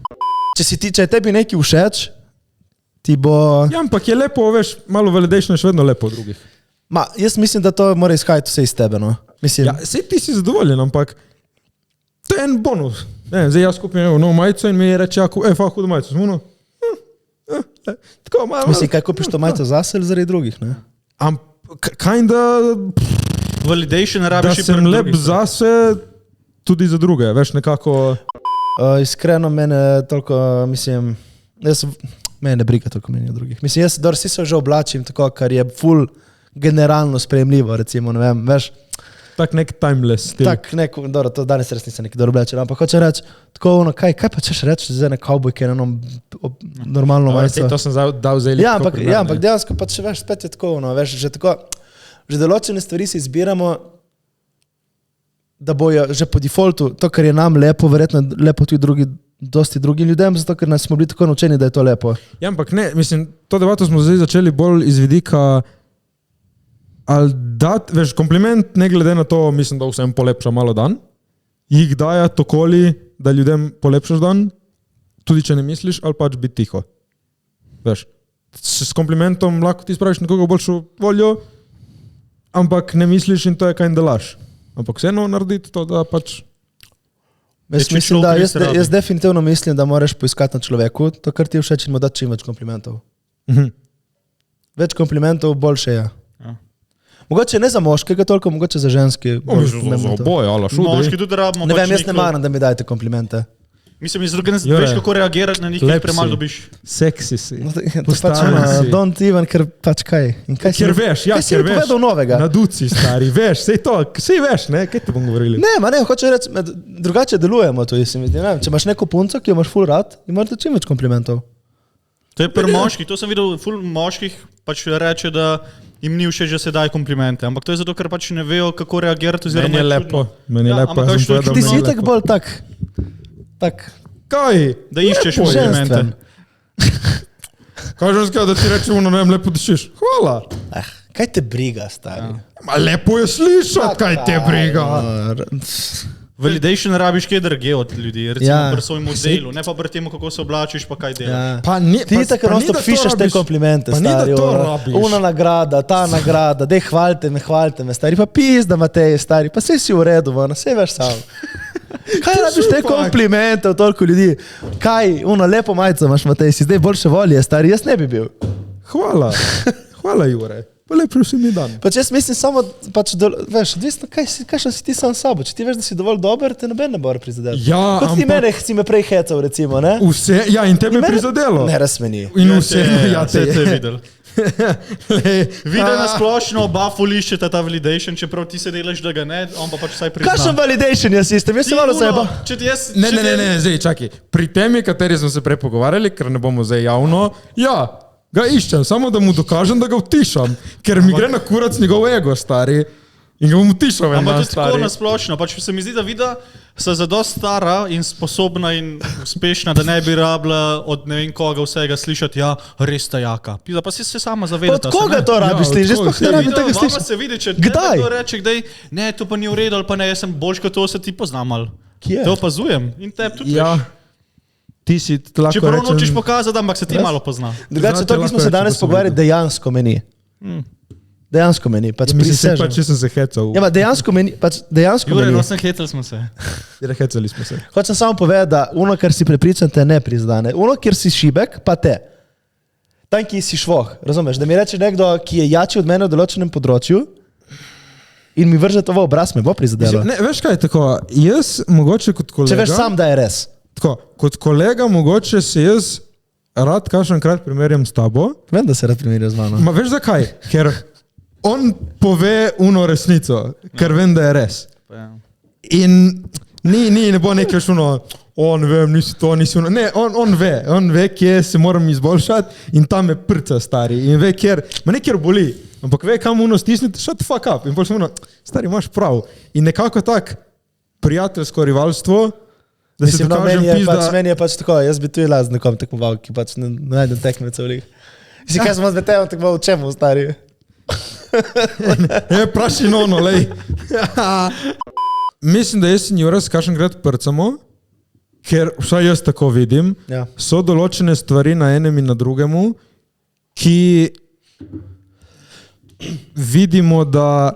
Če je tebi nekaj všeč, ti bo... Ja, ampak je lepo, veš, malo validation je še vedno lepo od drugih. Jaz mislim, da to mora izhajati vse iz tebe. No? Mislim, Ja, sej ti si zadovoljen, ampak to je en bonus. Ne, zdaj jaz kupim novo majico in mi reče, hudo majico, smo no. Tako malo. mislim, kaj kupiš to majico zase ali zaradi drugih. Ne? Kinda, Validation da rabiš sem lep zase, tudi za druge, veš, nekako. Iskreno mene toliko, mislim, mene ne briga toliko meni od drugih. Mislim, jaz vsi se že oblačim tako, kar je ful generalno sprejemljivo, recimo, ne vem, veš. Tak nek timeless stil. Tak, dobro, to danes res nisem neki dobro oblečen, ampak hoče reči, tako ono, kaj pa češ reči za ene kavbojke, eno normalno majico. To sem dal zdaj Ja, ampak dejansko pa če veš, spet je tako, no, veš, že določene stvari si izbiramo, da bojo že po defaultu, to, kar je nam lepo, verjetno lepo tudi dosti drugim ljudem, zato ker nas smo bili tako naučeni, da je to lepo. Ja, ampak ne, mislim, to debato smo zdaj začeli bolj iz vidika, ali dati, veš, kompliment, ne glede na to, mislim, da vsem polepša malo dan, jih daja tokoli, da ljudem polepšaš dan, tudi če ne misliš, ali pač biti tiho. Veš, s komplimentom lahko ti spraviš nekoga v boljšo voljo, ampak ne misliš in to je kaj delaš. Ampak vseeno narediti to, da pač... Jaz, če mislim, človek da, res rabi. jaz definitivno mislim, da moraš poiskati na človeku to, kar ti je všeč in mu dati čim več komplimentov. Več komplimentov, boljše je. Ja. Mogoče ne za moškega toliko, mogoče za ženski. Za oboje, ala šude. Moški tudi rabimo. Ne pač vem, jaz ne neko- maram, da mi dajete komplimente. Mislim, iz druge ne Jure, veš, kako reagirati na njih, lep ker premalo si. dobiš. Seksi si. No, to pač Postaven ono, si. don't even, ker pač kaj. In kaj Ker veš, ja, kaj si ker mi veš. povedal novega? Na duci, stari, veš, sej to, sej veš, ne, kaj te bom govorili. Ne, ma ne, hoče reči, drugače delujemo tu, se mi zdi. Ne vem, če imaš neko punco, ki jo imaš full rad, imaš čim več komplimentov. To je pri moških, to sem videl, ful moških pač reče, da jim ni všeč, že se daje komplimente, ampak to je zato, ker pač ne vejo, kako reagirati. Meni je lepo, meni je Ja, lepo, ampak jaz veš, sem to je povedal, Ti meni si je itak lepo. bolj tak, Kaj? Da iščeš Lepo je. komplimente. ženstven. Kažem skaj, da ti rečemo, ne vem, lepo dišiš. Hvala. Kaj te briga, stari? Ma lepo je slišati, kaj te briga. Validation rabiš kje drugje od ljudi, recimo Ja. pri svojem modelu, ne pa pri tem, kako se oblačiš, pa kaj delaš. Ja. Pa ni, Ti tako enostavno pišeš te komplimente, pa ni, da stari. to ono, rabiš. Una nagrada, ta nagrada, dej hvalite me, stari. Pa pizda, Matej, stari, pa saj si v redu, vse veš sam. Kaj rabiš te komplimente od toliko ljudi? Kaj, lepo majico imaš, Matej, si zdaj boljše volje, stari, jaz ne bi bil. Hvala Jure. Pa lepši vsi mi dan. Pač jaz mislim samo, veš, odvisno, kakšen si ti sam sabo. Če ti veš, da si dovolj dober, te noben ne bo prizadel. Ja, kot ti mene, si me prej hecal, recimo, ne? Vse, ja, in tebe prizadelo. Ne, razmeni. In vse, Vse te je videl. Videl Ja. na splošno oba fuliščeta ta validation, čeprav ti se delaš, da ga ne, on pa pač vsaj prizna. Kakšen validation je sistem? Jaz sem malo seba. Če ti jaz... Ne, zdaj čakaj. Pri temi, kateri smo se prej pogovarjali, ker ne bomo zdaj javno, ja, ga iščem, samo da mu dokažem, da ga utišam, ker mi gre na kurac njegov ego, stari. In ga bom utišal en Ampak dan, tudi tako stari. na splošno, pač se mi zdi, da vida se zadost stara in sposobna in uspešna, da ne bi rabila od ne vem koga vsega slišati, ja, res sta jaka. Pizda, pa si se sama zavedata. Od koga to rabiš Ja, slišiš? od Sploh koga? ne rabim tega Vama slišati. se vidi, če Kdaj? nekdo reče, kdaj, ne, to pa ni v redu ali pa ne, jaz sem boljš kot to, se ti poznam ali. Kje? To opazujem in te tudi Ja, veš. ti si lahko Čeprav nočeš rečem... pokazati, ampak se ti Res? malo pozna. Drugače, to, ki lahko smo se rečem, danes da sem pogovarjali, videl. dejansko meni. Dejansko meni, pač Mislim, se prisežem. pa, če sem se hecal. Ja, ma dejansko meni, pač dejansko Jure, meni. no sem hetel smo se. Hecali smo se. Hočem samo povedati, da ono, kar si prepričan, te ne priznane. Ono, kjer si šibek, pa te. Tam, ki si švoh, razumeš? Da mi reče nekdo, ki je jači od mene v določenem področju in mi vrže to v obraz, me bo prizadelo. Ne, veš kaj je tako, jaz mogoče kot kolega... Če veš sam, da je res. Tako, kot kolega mogoče se jaz rad kakšenkrat primerjam s tabo. Vem, da se rad primerja z mano. Ma veš zakaj? Ker on pove uno resnico, ker vem, da je res. In ne bo nekaj šuno, on vem, nisi to, nisi ono. Ne, on ve, kje se moram izboljšati in tam me prca stari. In ve, kjer boli, ampak ve, kam uno stisniti, shut the fuck up. In potem uno, stari, imaš prav. In nekako tak prijateljsko rivalstvo, da se Mislim, no, dokažem meni je pač tako, jaz bi tu jela z nekom tekmoval, ki pač ne najdem tekmecev v lig. Si kaj smo z Metejem tekmoval, v čemu, stari? Praši nono, lej. Mislim, da jaz in Juras kakšenkrat prcamo, ker vsaj jaz tako vidim, Ja. so določene stvari na enem in na drugemu, ki vidimo, da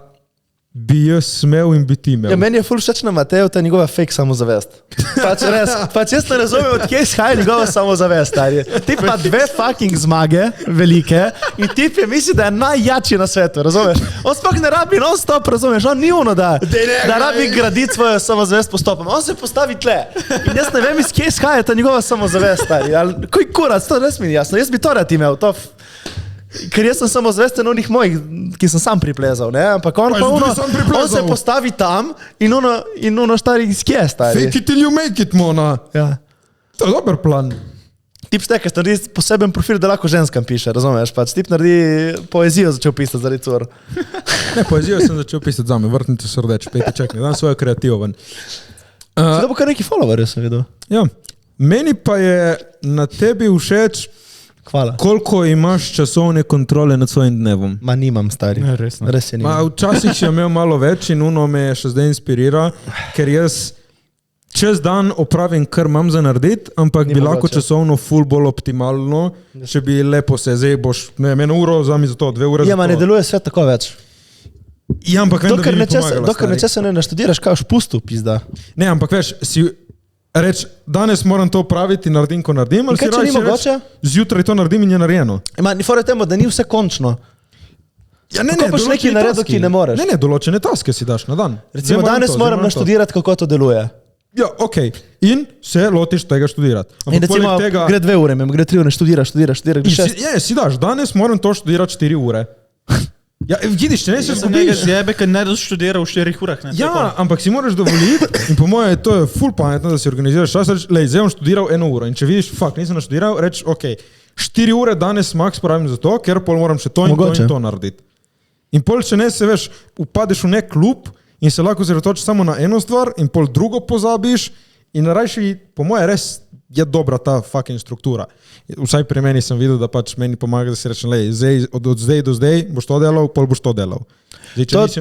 bi jaz smel in bi ti imel. Ja, meni je ful všeč na Mateju ta njegova fake samozavest. Pač res, pač jaz ne razumem, odkje izhaja njegova samozavest, stari. Tip ima 2 fucking zmage, velike, in tip je misli, da je najjači na svetu, razumeš? On sploh ne rabi non-stop, razumeš? On ni ono, da rabi graditi svojo samozavest postopoma. On se postavi tle. In jaz ne vem, iz kje izhaja ta njegova samozavest, stari. Kuj kurac, to res mi ni jasno. Jaz bi to rad imel, to... Ker jaz sem samozavesten onih mojih, ki sem sam priplezal, ne? Ampak on pa ono, on se postavi tam in ono stari iz kje, stari. Fake it till you make it, Mona. Ja. To je dober plan. Tip štekaš, naredi poseben profil, da lahko ženskam piše, razumeš? Pač tip naredi poezijo začel pisati zaradi cur. Ne, poezijo sem začel pisati zame, vrtnite se rdeč, pejte čekaj, dam svojo kreativo ven. To bo kar neki follower, sem videl. Ja, meni pa je na tebi všeč, Hvala. koliko imaš časovne kontrole nad svojim dnevom. Ma nimam, stari. Ne, resno. Res je Ma, nimam. včasih si imel malo več in uno me še zdaj inspirira, ker jaz čez dan opravim, kar imam za narediti, ampak Ni bi lahko mogoče. časovno ful bolj optimalno, če bi lepo se, zdaj boš, ne vem, 1 uro vzami za to, 2 ure Ja, za ma to. ne deluje svet tako več. Ja, ampak vem, da bi mi pomagala, Dokler stari. nečesa ne naštudiraš, kaj v špustu, pizda. Ne, ampak veš, si reč, danes moram to opraviti, naredim, ko naredim, ali In kaj, si če ni rajši reč, mogoče? zjutraj to naredim in je narejeno. Ma, ni fora temu, da ni vse končno. Ja, Kako boš določene nekaj naredil, taske. ki ne moreš? Ne, določene taske si daš na dan. Recimo, Zdaj danes to, moram zdaj to. naštudirati, kako to deluje. Ja, ok. In se lotiš tega študirati. In Ampak recimo, poleg tega... gre 2 ure, gre 3 ure, študiraš, In greš 6. si daš, danes moram to študirati 4 ure. Ja, vidiš, če ne se Jaz sem nekaj zgubiš. zjebe, ker ne doštudiral v 4 urah. Ne, Ja, ampak si moraš dovoliti in po mojem to je ful pametno, da si organiziraš čas, reči, lej, zdaj bom študiral 1 uro in če vidiš, fuck, nisem naštudiral, reči, ok, 4 ure danes max pravim za to, ker pol moram še to in Mogoče. to in to narediti. In pol, če ne se veš, upadeš v nek klub in se lahko zredotočiš samo na eno stvar in pol drugo pozabiš in rajši, po mojem, res je dobra ta fucking struktura. Vsaj pri meni sem videl, da pač meni pomaga, da si rečem, od zdaj do zdaj boš to delal, pol boš to delal. Zdaj, če nisi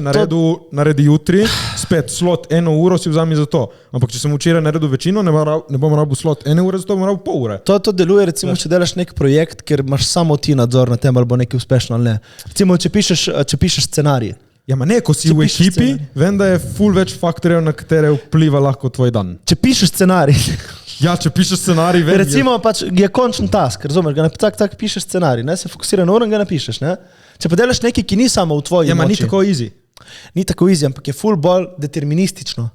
naredi jutri, spet slot 1 uro si vzami za to. Ampak če sem včeraj naredil večino, ne bom rabil slot 1 ure, zato bom rabil pol ure. To deluje, recimo, če delaš nek projekt, ker imaš samo ti nadzor na tem, ali bo nekaj uspešno ali ne. Recimo, če pišeš scenarij. Ja, ma ne, ko si v ekipi, vem, da je ful več faktorjev, na katere vpliva lahko tvoj dan. Če pišeš scenarij. Ja, če pišeš scenarij, vem. Recimo, pač je končen task, razumeš, ga tak pišeš scenarij, ne, se fokusira na uro in ga napišeš, ne. Če pa delaš nekaj, ki ni samo v tvoji moči. Ja, ma ni tako easy. Ni tako easy, ampak je ful bolj deterministično.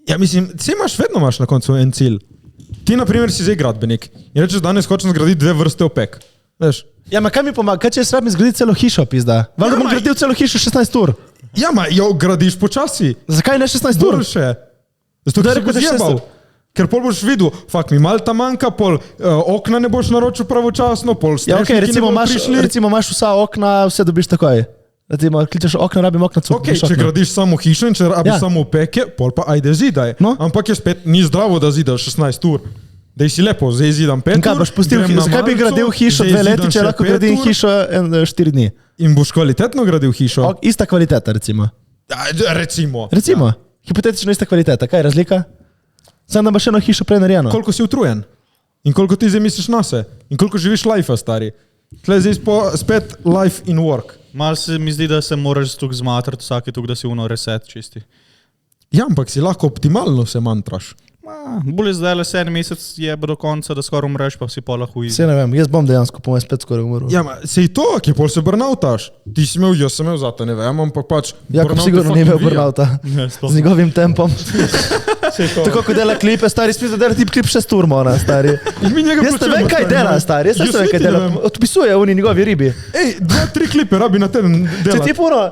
Ja, mislim, imaš vedno na koncu en cilj. Ti, na primer, si zdaj gradbenik in rečeš, danes hočem zgraditi 2 vrste opek. Veš? Ja, ma kaj mi pomaga? Kaj če jaz rabim zgraditi celo hišo, pizda? Valjda bom gradil celo hišo 16 ur. Ja, ma jo gradiš počasi. Zakaj ne 16 ur? Boljše. Zato, ker se boš jebal. Ker pol boš videl, fakt mi malta manjka, pol okna ne boš naročil pravočasno, pol strešniki ne boš prišli. Recimo imaš vsa okna, vse dobiš takoj. Recimo, kličeš okna, rabim okna cuk. Ok, če gradiš samo hišo in če rabiš samo opeke, pol pa ajde zidaj. No? Ampak je spet ni zdravo, da zidaš 16 ur. Dej si lepo, zdaj zidam 5 ur. Kaj boš pustil, zakaj bi gradil hišo 2 leti, če lahko gradim hišo 4 dni? In boš kvalitetno gradil hišo? Ista kvaliteta, recimo. Recimo. Recimo, hipotetično ista kvaliteta, kaj je razlika? Samo da imaš eno hišo prej narejeno. Koliko si utrujen? In koliko ti zdaj misliš na se? In koliko živiš life, stari? Tle zdaj spet life in work. Mal se mi zdi, da se moraš tuk zmatrati vsake tuk, da si uno reset čisti. Ja, ampak si lahko optimalno se mantraš. Bolje zdaj le 7 mesec je do konca, da skoraj umreš, pa si pa lahko Se ne vem, jaz bom dejansko po mojem spet skoraj umrl. Ja, sej to, ki pol se burnoutaš. Ti si imel, jaz sem imel zato, ne vem, ampak pač... Jakob sigurno ni imel burnouta. Z njegovim tempom. Tako kot dela klipe, stari, spet da dela tip klip 6 ur, mona, stari. Jaz ne vem, kaj dela, stari, jaz ne vem, kaj dela. Odpisuje oni njegovi ribi. Ej, 2-3 klipe rabi na teden delati. Če ti puno,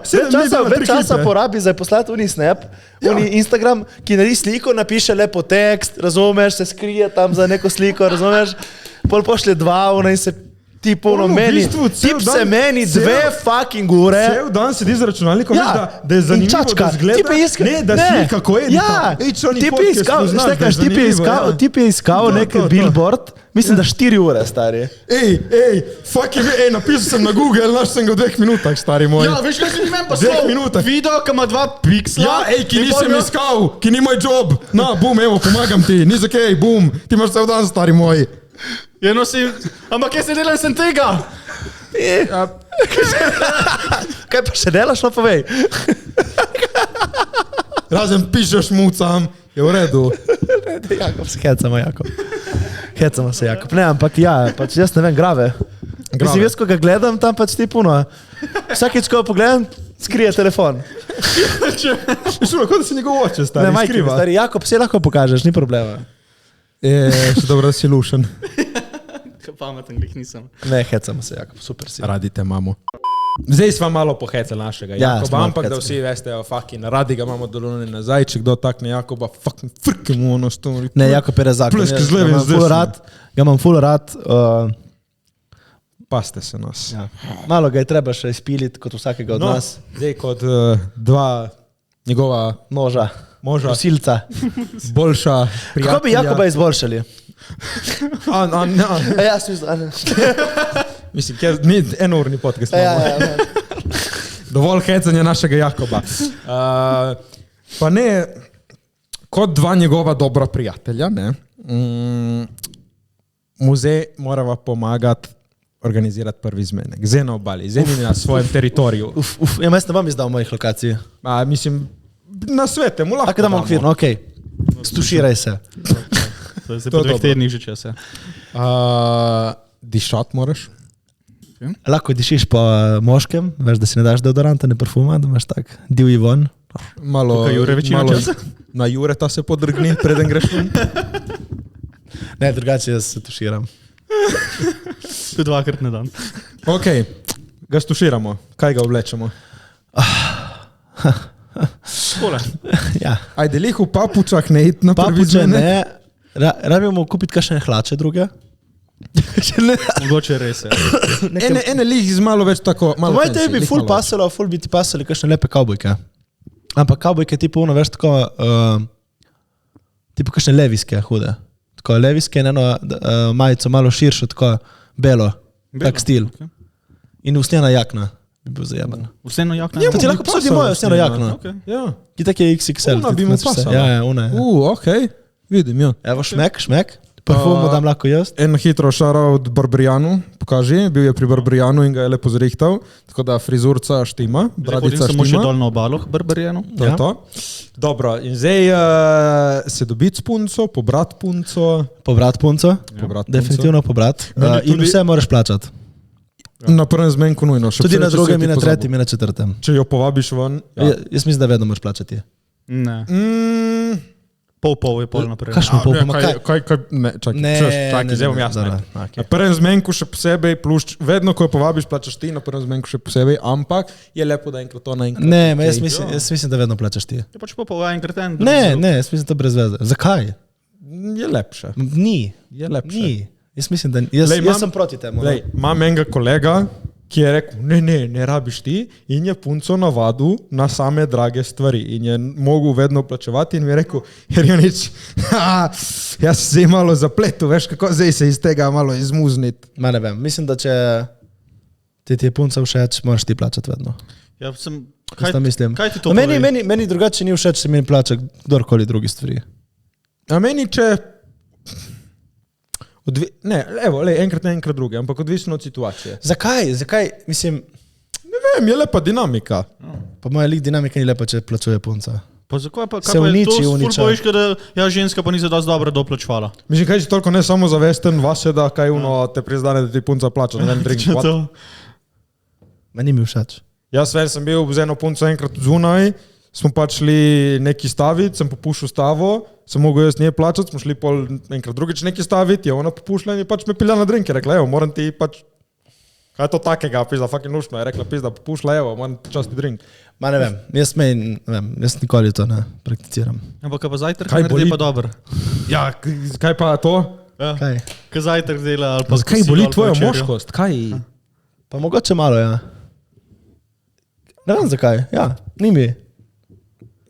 več časa porabi za poslati uni snap, uni Instagram, ki naredi sliko, napiše lepo tekst, razumeš, se skrije tam za neko sliko, razumeš, pol pošlje 2 in se ti puno meni, tip se meni 2 fucking ure. Cel dan sedi z računalnikom, da je zanimivo, da zgleda, ne, da slika, ko edita. Ja, tip je iskal nek billboard, mislim, da 4 ure, stari. Ej, napisal sem na Google, naš sem ga v 2 minutah, stari moj. Ja, veš, kaj si meni pa 2 minutah. Video, ki ima 2 piksla. Ja, ki nisem iskal, ki ni moj job. Na, bum, evo, pomagam ti, ni za kaj, bum, ti imaš cel dan, stari moj. Ampak jaz ne delam sem tega. Kaj pa še delaš, no povej? Razen pišeš mucam, je v redu. Jakob, se hecamo, Jakob. Ne, ampak ja, pač jaz ne vem, grave. Mislim, jaz, ko ga gledam, tam pač ti puno. Vsakič, ko pogledam, skrije telefon. Šulo, kot da si njegov oče, stari, ne, skriva. Stari, Jakob, se lahko pokažeš, ni problema. Še dobro, da si lušen. Pameten, glih nisem. Ne, hecamo se, Jakob, super si. Radite, mamo. Zdaj sva malo pohecali našega Jakoba, ampak da vsi veste, fucking radi ga imamo dolone nazaj, če kdo takne Jakoba, fucking frke mu ono stori. Ne, Jakob je rezak. Pleske z levim zdaj. Ga imam ful rad. Paste se nas. Ja. Malo ga je treba še izpiliti, kot vsakega od nas. Zdaj kot 2 njegova moža. Prosilca. Boljša prijatelja. Kako bi Jakoba izboljšali? Ja, mislim, ni enorni podcast. Dovolj hecanja našega Jakoba. Pa ne, kot 2 njegova dobra prijatelja, ne, muzej morava pomagati organizirati prvi zmenek. Zdaj na obali, zdaj ni na svojem teritoriju. Jaz ne bom izdal mojih lokacij. Mislim, na svete, mu lahko da imam okvirno, okej. Stuširaj se. To je po 2 tednih že čas, ja. Dišat moraš? Lahko dišiš po moškem, veš, da si ne daš deodoranta, ne parfuma, da imaš tak divji von. Malo na Jureta se podrgni, preden greš ven. Ne, drugače jaz se tuširam. Tu 2-krat na dan. Ok, ga stuširamo. Kaj ga oblečemo? Skole. Ja. Ajde, lih v papučah ne iti na prvi zmenek. Papuče ne, rabimo kupiti kakšne hlače druge. Mogoče res je. Ene lih z malo več tako... Moj tebi bi ful pasalo, ful bi ti pasali kakšne lepe kavbojke. Ampak kavbojke tipu ono, veš tako... Tipu kakšne leviske, hude. tako leviske in eno majico malo širšo, tako belo, tak stil. Okay. In usnjena jakna bi bil zajeban. Vseeno jakna. Ja, ti lahko posodi mojo usnjeno jakno. Okay. Ja. Ki tak je XXL. Ona bi mu pasala. Ja, ona je. Okej, vidim, ja. Evo, šmek. Parfum mu dam lahko jaz. En hitro šarout Barbarijanu, pokaži, bil je pri Barbarijanu in ga je lepo zrihtal, tako da frizurca štima, bradica Samo še štima. dol na obalo, Barbarijanu. To je to. Dobro, in zdaj se dobiti s punco, pobrat punco. Pobrat punco. Pobrat punco. Definitivno pobrat. In tudi- vse moraš plačati. Na prvem zmenku nujno. Še Tudi prej, na če drugem si ti in na pozabil. tretjem in na četrtem. Če jo povabiš ven. Ja. Jaz mislim, da vedno moraš plačati. Ne. Mm, Pol je pol naprej. Kakšno pol? Pa ne, čakaj, Ne, čakaj, ne, zdaj bom ne, jasno. dobro, rekel. okej. Na prvem zmenku še posebej, plus vedno, ko jo povabiš, plačaš ti, na prvem zmenku še posebej, ampak je lepo, da enkrat to naenkrat. Ne, ma okej. jaz mislim, da vedno plačaš ti. Je pač pol enkrat en. Ne, jaz mislim, da to brez veze. Zakaj? Je lepše. Ni. Je lepše. Ni. Jaz mislim, da jaz Lej, sem proti temu. no. Lej, imam enega kolega, ki je rekel, ne rabiš ti in je punco navadil na same drage stvari in je mogel vedno plačevati in mi je rekel, Jerjonič, jaz se zdaj malo zapletu, veš kako zdaj se iz tega malo izmuzniti. Ma ne vem, mislim, da če ti je punca všeč, moraš ti plačati vedno. Ja, sem... Kaj to mislim? Kaj ti to Meni drugače ni všeč, če mi plača kdorkoli drugi stvari. A meni če... enkrat ne, enkrat druge, ampak odvisno od situacije. Zakaj? Mislim, Ne vem, je lepa dinamika. pa moja lik dinamika ni lepa, če plačuje punca. Pa zakaj pa, Se kaj pa je uniči, to uniča. ful bojiš, da ja, ženska pa ni za dosti dobro doplačevala. Mislim, kaj si toliko ne samo zavesten vase, da kaj uno te priznane, da ti punca plača, ne vem, drink, what? Meni mi všeč. Jaz sem bil z eno punco enkrat zunaj, smo pač šli neki staviti, sem popušil stavo, sem mogel jaz nje plačati, smo šli pol enkrat drugič neki staviti, je ona popušila in je pač me pilja na drink, je rekla, evo, moram ti pač, kaj je to takega, pizda, fucking nušno, je rekla, pizda, popušila, evo, moram ti časti drink. Ma ne vem, jaz nikoli to ne prakticiram. Ampak kaj pa zajtrk Kaj naredi boli? pa dobro. Ja, kaj pa to? Ja. Kaj? Kaj zajtrk dela ali pa Zakaj kosilo boli ali pa tvoja večerjo. moškost? Kaj? Pa mogoče malo, ja. Ne vem zakaj, ja, ni mi.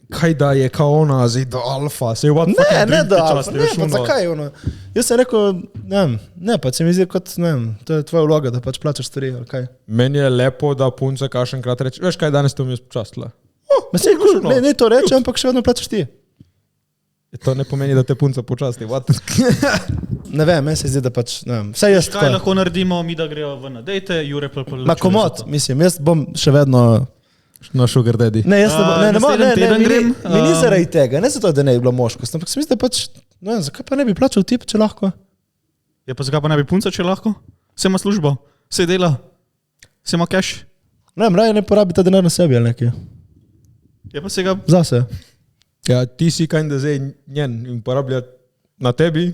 Kaj da je kao ona zid do alfa, se je what Ne, fucking ne drink da, ti časti, veš, pa ono. zakaj ono? Jaz sem rekel, ne, pa se mi zdi kot, ne vem, to je tvoja vloga, da pač plačaš stvari, ali kaj. Meni je lepo, da punca kašenkrat reče, veš kaj, danes te mi je počastila. Ma se kul, ne to reče, ampak še vedno plačaš ti. To ne pomeni, da te punca počasti, what? Ne vem, meni se zdi, da pač, ne vem, vse jaz Kaj tako. lahko naredimo, mi da grejo ven na dejte, Jure pa plačuje. Ma komod, mislim, jaz bom še vedno. Na sugar daddy. Ne, jaz naslednji teden grem, mi ni zaradi tega, ne zato, da ne bi bila moškost, ampak se mi zdi, da pač, ne vem, zakaj pa ne bi plačal tip, če lahko. Ja, pa zakaj pa ne bi punca, če lahko? Se ima službo, se dela, se ima cash. Ne vem, raje ne porabi ta denar na sebi ali nekaj. Je pa se ga... Zase. Ja, ti si kaj da zdaj njen in porablja na tebi,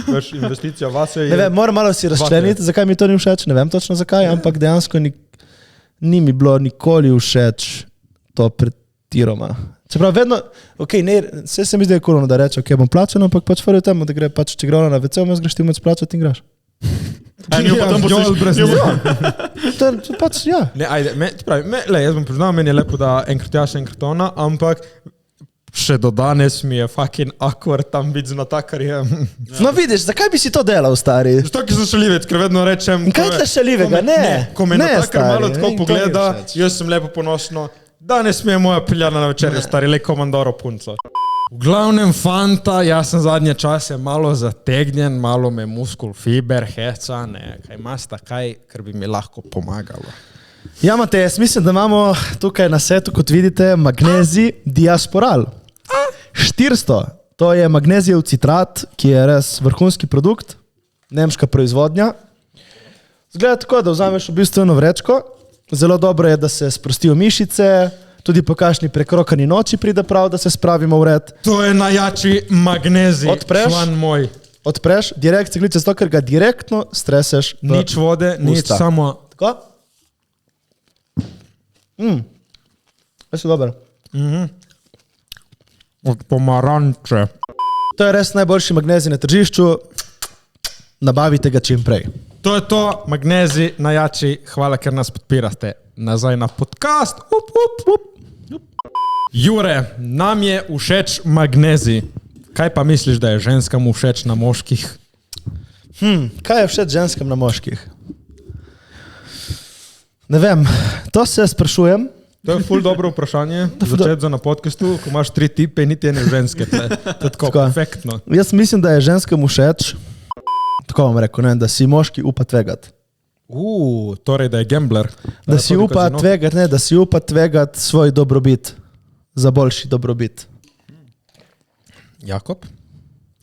veš, investicija vase je... Ne vem, moram malo si razčleniti, zakaj mi to ni všeč, ne vem točno zakaj, ampak dejansko ni mi bilo nikoli všeč to pretiroma. Čeprav vedno, okay, ne, vse se mi zdi kulno, da reče, ok, bom plačal, ampak pač fora je temu, da gre pač, če gre ona na WC, vmes greš ti moč plačati in greš. Njo pa tam Jol brez poslušaš. nje. To je pač, ja. Ne, ajde, jaz bom priznal, meni je lepo, da enkrat jaz, enkrat ona, ampak še do danes mi je fucking awkward tam biti z natakarjem. No vidiš, zakaj bi si to delal, stari? Zato, ki sem šalivec, ker vedno rečem... In kaj je tle šaljivega? Ne, ko me ne, natakar stari, malo tako meni to ni pogleda, všeč. jaz sem lepo ponosno, danes mi je moja piljana na večerjo, stari, le komandoro punco. V glavnem fanta, jaz sem zadnje čase malo zategnjen, malo me muskul fiber, heca, ne, kaj masta, kaj, ker bi mi lahko pomagalo. Ja, Matej, jaz mislim, da imamo tukaj na setu, kot vidite, magnezij diasporal. 400, to je magnezijev citrat, ki je res vrhunski produkt, nemška proizvodnja. Zgleda tako, da vzameš v bistvu eno vrečko, zelo dobro je, da se sprostijo mišice, tudi po kakšni prekrokani noči pride prav, da se spravimo v red. To je najjači magnezij, Odpreš? član moj. Odpreš, direkt se kliče zato, ker ga direktno streseš v Nič vode, nič, usta. samo... Tako? Veš, dober. Od pomaranče. To je res najboljši magnezij na tržišču, nabavite ga čim prej. To je to, magnezij najjači, hvala, ker nas podpirate. Nazaj na podcast. Up. Jure, nam je všeč magnezij. Kaj pa misliš, da je ženskam všeč na moških? Kaj je všeč ženskam na moških? Ne vem, to se sprašujem. To je ful dobro vprašanje, začeti za na podcastu, ko imaš 3 tipe in niti ene ženske. To je tako perfektno. Jaz mislim, da je ženskam všeč, tako vam rekel, ne, da si moški upa tvegati. Torej, da je gambler. Da si upa tvegati, ne, da si upa tvegati svoj dobrobit, za boljši dobrobit. Jakob,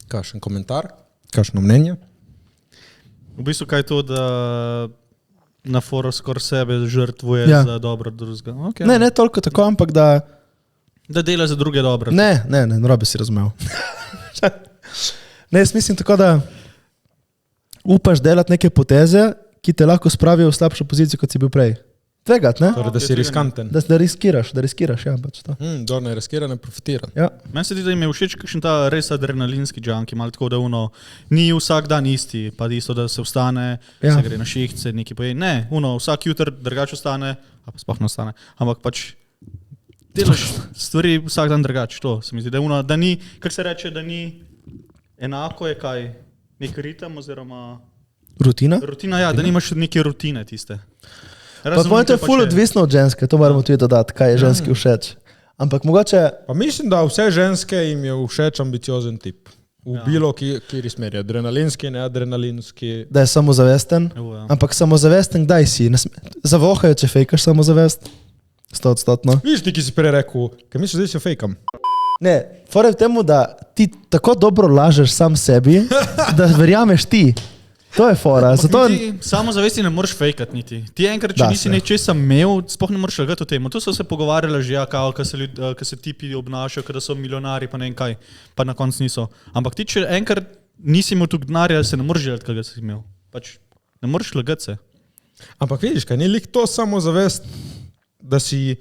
kakšen komentar, kakšno mnenje? V bistvu kaj to, da na foru skoraj sebe žrtvuje za dobro drugega. Okay. Ne toliko tako, ampak da... Da dela za druge dobro. Ne, narobe si razumel. Ne, jaz mislim tako, da upaš delati neke poteze, ki te lahko spravijo v slabšo pozicijo, kot si bil prej. Tvegat, ne? Torej, da si riskanten. Da riskiraš, ja, pač to. Ne riskira, ne profitira. Ja. Meni se zdi, da jim je všeč kakšen ta res adrenalinski junkie, malo tako, da ni vsak dan isti, pa isto, da se vstane, se gre na šiht, se neki poje. Ne, vsak jutr drugače vstane, a pa sploh ne vstane, ampak pač delaš stvari vsak dan drugače, to se mi zdi, da ni, kak se reče, da ni enako je kaj, nek ritem oziroma... Rutina? Rutina, ja, da nimaš neke rutine tiste. Pa to je ful odvisno od ženske, to moramo tudi dodati, kaj je ženski všeč. Ampak mogoče... Pa mislim, da vse ženske jim je všeč ambiciozen tip. V bilo kjeri smeri, adrenalinski, neadrenalinski. Da je samozavesten, ampak samozavesten kdaj si? Zavohajo, če fejkaš samozavest? 100%. Viš ti, ki si prej rekel, kaj misliš, da si fejkam? Ne, fora v temu, da ti tako dobro lažeš sam sebi, da verjameš ti. To je fora. Samozavesti ne moreš fejkati niti. Ti enkrat, če nisi nečesa imel, sploh ne moreš lagati o tem. To so se pogovarjali že, ko se tipi obnašajo, kada so milijonari, pa ne vem kaj, pa na koncu niso. Ampak ti, če enkrat nisi imel tukaj denarja, se ne moreš želeti, kaj si imel. Pač ne moreš lagati se. Ampak vidiš, kaj ni lik to samozavest, da si,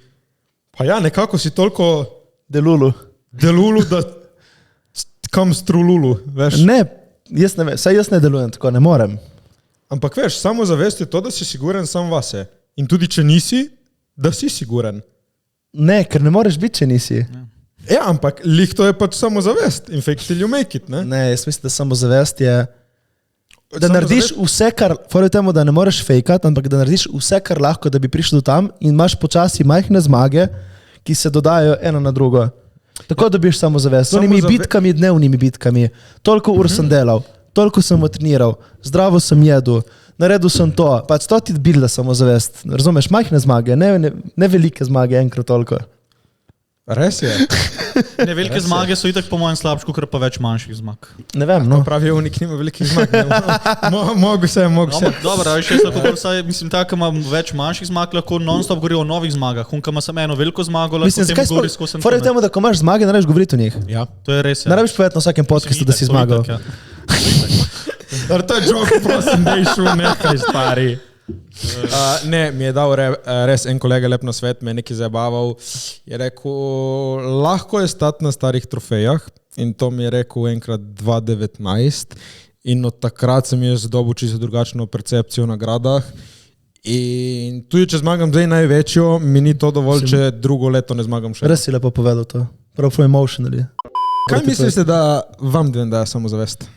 pa ja, nekako si toliko delulu, da kam strululu, veš? Ne, saj jaz ne delujem tako, ne morem. Ampak veš, samozavest je to, da si siguren sam vase. In tudi, če nisi, da si siguren. Ne, ker ne moreš biti, če nisi. Ja, ampak lih to je pač samozavest. In fake till you make it, ne? Ne, jaz mislim, da samozavest je, da narediš vse, kar, fora je temu, da ne moreš fejkati, ampak da narediš vse, kar lahko, da bi prišel do tam in imaš počasi majhne zmage, ki se dodajo eno na drugo. Tako dobiš samozavest. S onimi bitkami, dnevnimi bitkami. Toliko ur sem delal, toliko sem treniral, zdravo sem jedel, naredil sem to. Pač to ti bilda samozavest. Razumeš, majhne zmage, ne velike zmage, enkrat toliko. Res je. Velike zmage so itak po mojem slabšku, ker pa več manjših zmag. Ne vem, no. Pravi, unik nima velikih zmag. Mogu se. Dobro, še lahko bolj, mislim, tako ima več manjših zmag, lahko non-stop govori o novih zmagah. Unka ima samo eno veliko zmago, lahko tem govori skozi sem. Fora je temu, da ko imaš zmage, ne rabiš govoriti o njih. Ja. To je res. Ne rabiš povedati na vsakem podcastu, da si zmagal. To je joke, prosim, da je šel nekaj stari. Ne, mi je dal res en kolega lep na svet, me je nekaj zabaval. Je rekel, lahko je stati na starih trofejah in to mi je rekel enkrat 2019 in od takrat sem jaz dobil čisto drugačno percepcijo na nagradah in tudi če zmagam zdaj največjo, mi ni to dovolj, če drugo leto ne zmagam še. Res si lepo povedal to, prav for emotionally. Kaj mislite, da vam daje samozavest?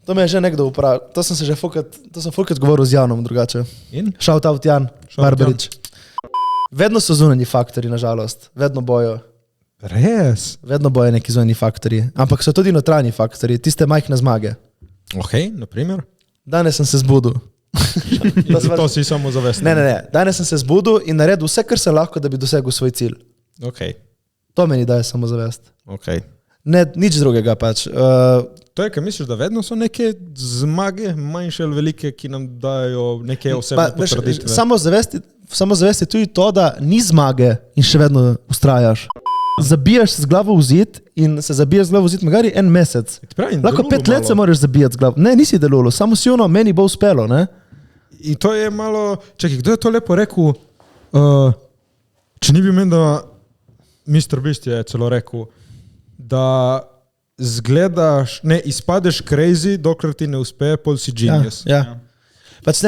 To me je že nekdo vprašal, to sem fulkrat govoril z Janom drugače. Shout out Jan, Barbarič. Vedno so zunanji faktori, nažalost, vedno bojo. Res? Vedno bojo neki zunanji faktori, ampak so tudi notranji faktori, tiste majhne zmage. Ok, naprimer? Danes sem se zbudil. To si samozavest. Ne, danes sem se zbudil in naredil vse, kar sem lahko, da bi dosegel svoj cilj. Ok. To meni daje samozavest. Ok. Ne, nič drugega pač. To je, kaj misliš, da vedno so neke zmage, manjše ali velike, ki nam dajo neke osebne potrditve? Samozavest je tudi to, da ni zmage in še vedno ustrajaš. Zabijaš se z glavo v zid in se zabijaš z glavo v zid magari en mesec. Lahko 5 let se moraš zabijati z glavo. Ne, nisi delulu, samo si ono, meni bo uspelo, ne? In to je malo... Čekaj, kdo je to lepo rekel? Če ni bi meni, da Mr. Beast je celo rekel, da izpadeš crazy, dokler ti ne uspe, pol si genius. Ja. Pač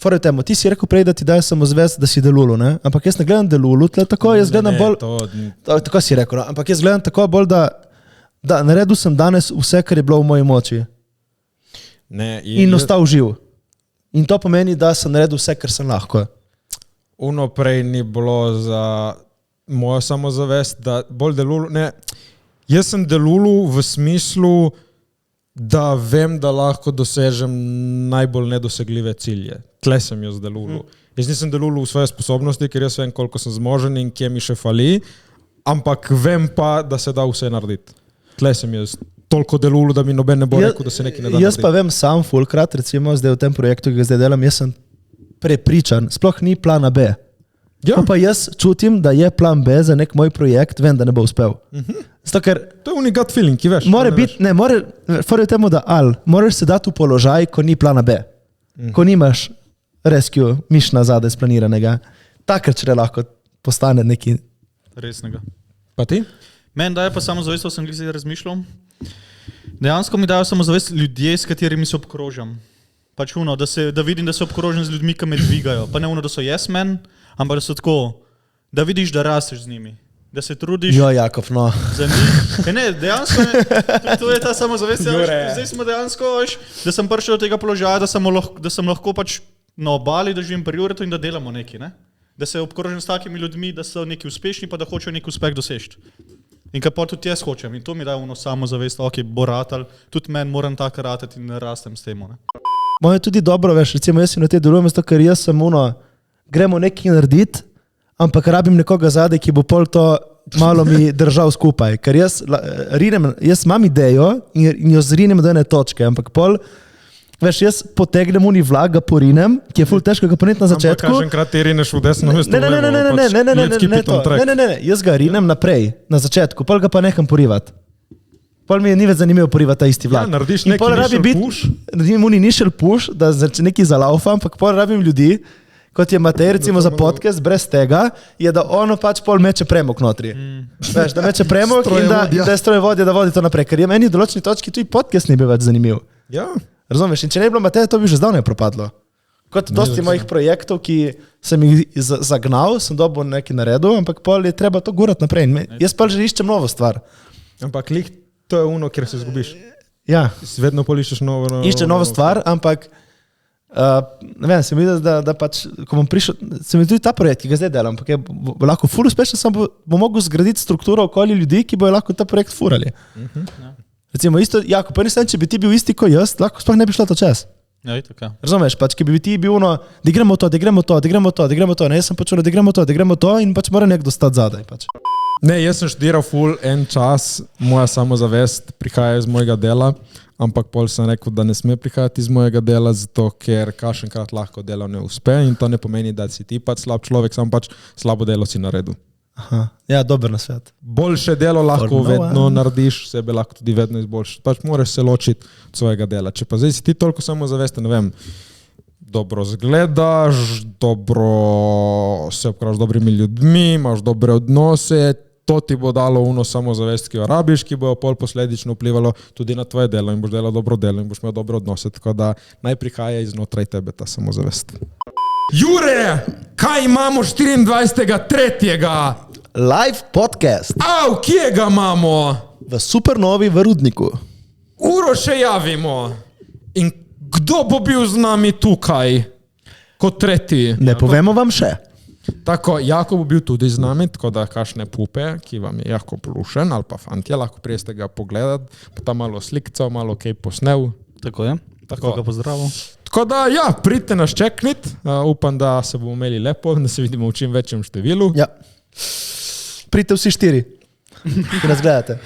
fora je temu, ti si rekel prej, da ti daje samozavest, da si delulu, ne? Ampak jaz ne gledam delulu, tako jaz gledam bolj, tako si rekel, no? Ampak jaz gledam tako bolj, da naredil sem danes vse, kar je bilo v moji moči. In ostal živ. In to pomeni, da sem naredil vse, kar sem lahko. Uno prej ni bilo za mojo samozavest, da bolj delulu, jaz sem delulu v smislu, da vem, da lahko dosežem najbolj nedosegljive cilje. Tle sem jaz delulu. Jaz nisem delulu v svoje sposobnosti, ker jaz vem, koliko sem zmožen in kje mi še fali, ampak vem pa, da se da vse narediti. Tle sem jaz toliko delulu, da mi noben ne bo rekel, da se nekaj ne da narediti. Jaz pa vem sam fulkrat, recimo zdaj v tem projektu, ki ga zdaj delam, jaz sem prepričan, sploh ni plana B. Ja. Pa jaz čutim, da je plan B za nek moj projekt, vem, da ne bo uspel. Zato, ker to je only gut feeling, ki veš. Fora je temu, da moraš se dati v položaj, ko ni plana B. Ko nimaš rescue, mišna zadaj splaniranega. Takrat, če lahko postane neki resnega. Pa ti? Meni daje pa samozavest, sem glede razmišljal. Dejansko mi dajo samozavest ljudje, s katerimi se obkrožam. Pač da vidim, da se obkrožam z ljudmi, ki me dvigajo. Pa ne da so yes men, ampak da so tako, da vidiš, da rasteš z njimi. Da se trudiš Jakov, no. Za njih. Dejansko to je ta samozavest. Zdaj smo dejansko, da sem prišel do tega položaja, da sem lahko pač na obali, da živim pri Juretu in da delamo nekaj. Ne? Da se obkrožim s takimi ljudmi, da so neki uspešni, pa da hočejo neki uspeh doseči. In kaj pa tudi jaz hočem. In to mi daje samozavest, ok, bo ratal, tudi meni moram tako ratati in rastem s tem. Moje je tudi dobro, veš, recimo jaz si na te delujem, ker jaz sem gremo nekaj narediti, ampak rabim nekoga zadaj, ki bo pol to malo mi držal skupaj. Ker jaz imam idejo in jo zrinem do ene točke, ampak pol, veš, jaz potegnem vlak, ga porinem, ki je ful težko ga poneti na začetku. Ampak kažem krat ti rineš v desno mesto. Ne, jaz ga rinem naprej, na začetku, pol ga pa neham porivati. Pol mi je ni več zanimivo porivati ta isti vlak. Ja, narediš neki nišel push. Naredim nišel push, da nekaj zalaufam, ampak pol rabim ljudi, kot je Matej, recimo za podcast, brez tega, je da ono pač pol meče premog notri. Veš, da meče premog in da je strojevodja, da vodi to naprej. Ker je meni v določeni točki tudi podcast ni bil več zanimiv. Ja. Razumeš? In če ne bi bilo Mateja, to bi že zdavnaj propadlo. Kot dosti mojih projektov, ki sem jih zagnal, sem dobil nekaj naredil, ampak pol je treba to gurati naprej. Jaz pa že iščem novo stvar. Ampak to je ono, kjer se izgubiš. Ja. Vedno pol iščeš novo. Iščem novo stvar, ampak ne vem, se mi vidi, da pač, ko bom prišel, se mi tudi ta projekt, ki ga zdaj delam, ampak je lahko ful uspešen, sam bo mogel zgraditi strukturo okoli ljudi, ki bojo lahko ta projekt furali. Recimo isto, Jakub, pa nisem, če bi ti bil isti kot jaz, lahko sploh ne bi šlo to čas. Ja, tako. Razumeš, pač, ki bi ti bil da gremo to, ne, jaz sem počul, da gremo to in pač mora nekdo stati zadaj. Pač. Ne, jaz sem študiral ful en čas, moja samozavest prihaja iz mojega dela, ampak pol sem rekel, da ne sme prihajati iz mojega dela, zato ker kakšenkrat lahko delo ne uspe in to ne pomeni, da si ti pač slab človek, sam pač slabo delo si naredil. Aha, ja, dober nasvet. Boljše delo lahko vedno narediš, sebe lahko tudi vedno izboljšaš. Pač moraš se ločiti od svojega dela. Če pa zdaj si ti toliko samozavesten, ne vem, dobro zgledaš, dobro se obkrožiš dobrimi ljudmi, imaš dobre odnose, to ti bo dalo samozavest, ki jo rabiš, ki bo pol posledično vplivalo tudi na tvoje delo in boš delal dobro delo in boš imel dobre odnose, tako da naj prihaja iznotraj tebe ta samozavest. Jure, kaj imamo 24.3. Live podcast. Kje ga imamo? V Supernovi v Rudniku. Uro še javimo. In kdo bo bil z nami tukaj kot tretji? Ne povemo vam še. Tako, Jakob bo bil tudi z nami, tako da kakšne pupe, ki vam je Jakob Lušen ali pa fantje, lahko prijeste ga pogledati, pa tam malo slikcal, malo kaj posnel. Tako je, tako ga pozdravil. Tako da, ja, pridite nas čeknit, upam, da se bomo imeli lepo, da se vidimo v čim večjem številu. Ja. Pridite vsi 4, ki nas gledate.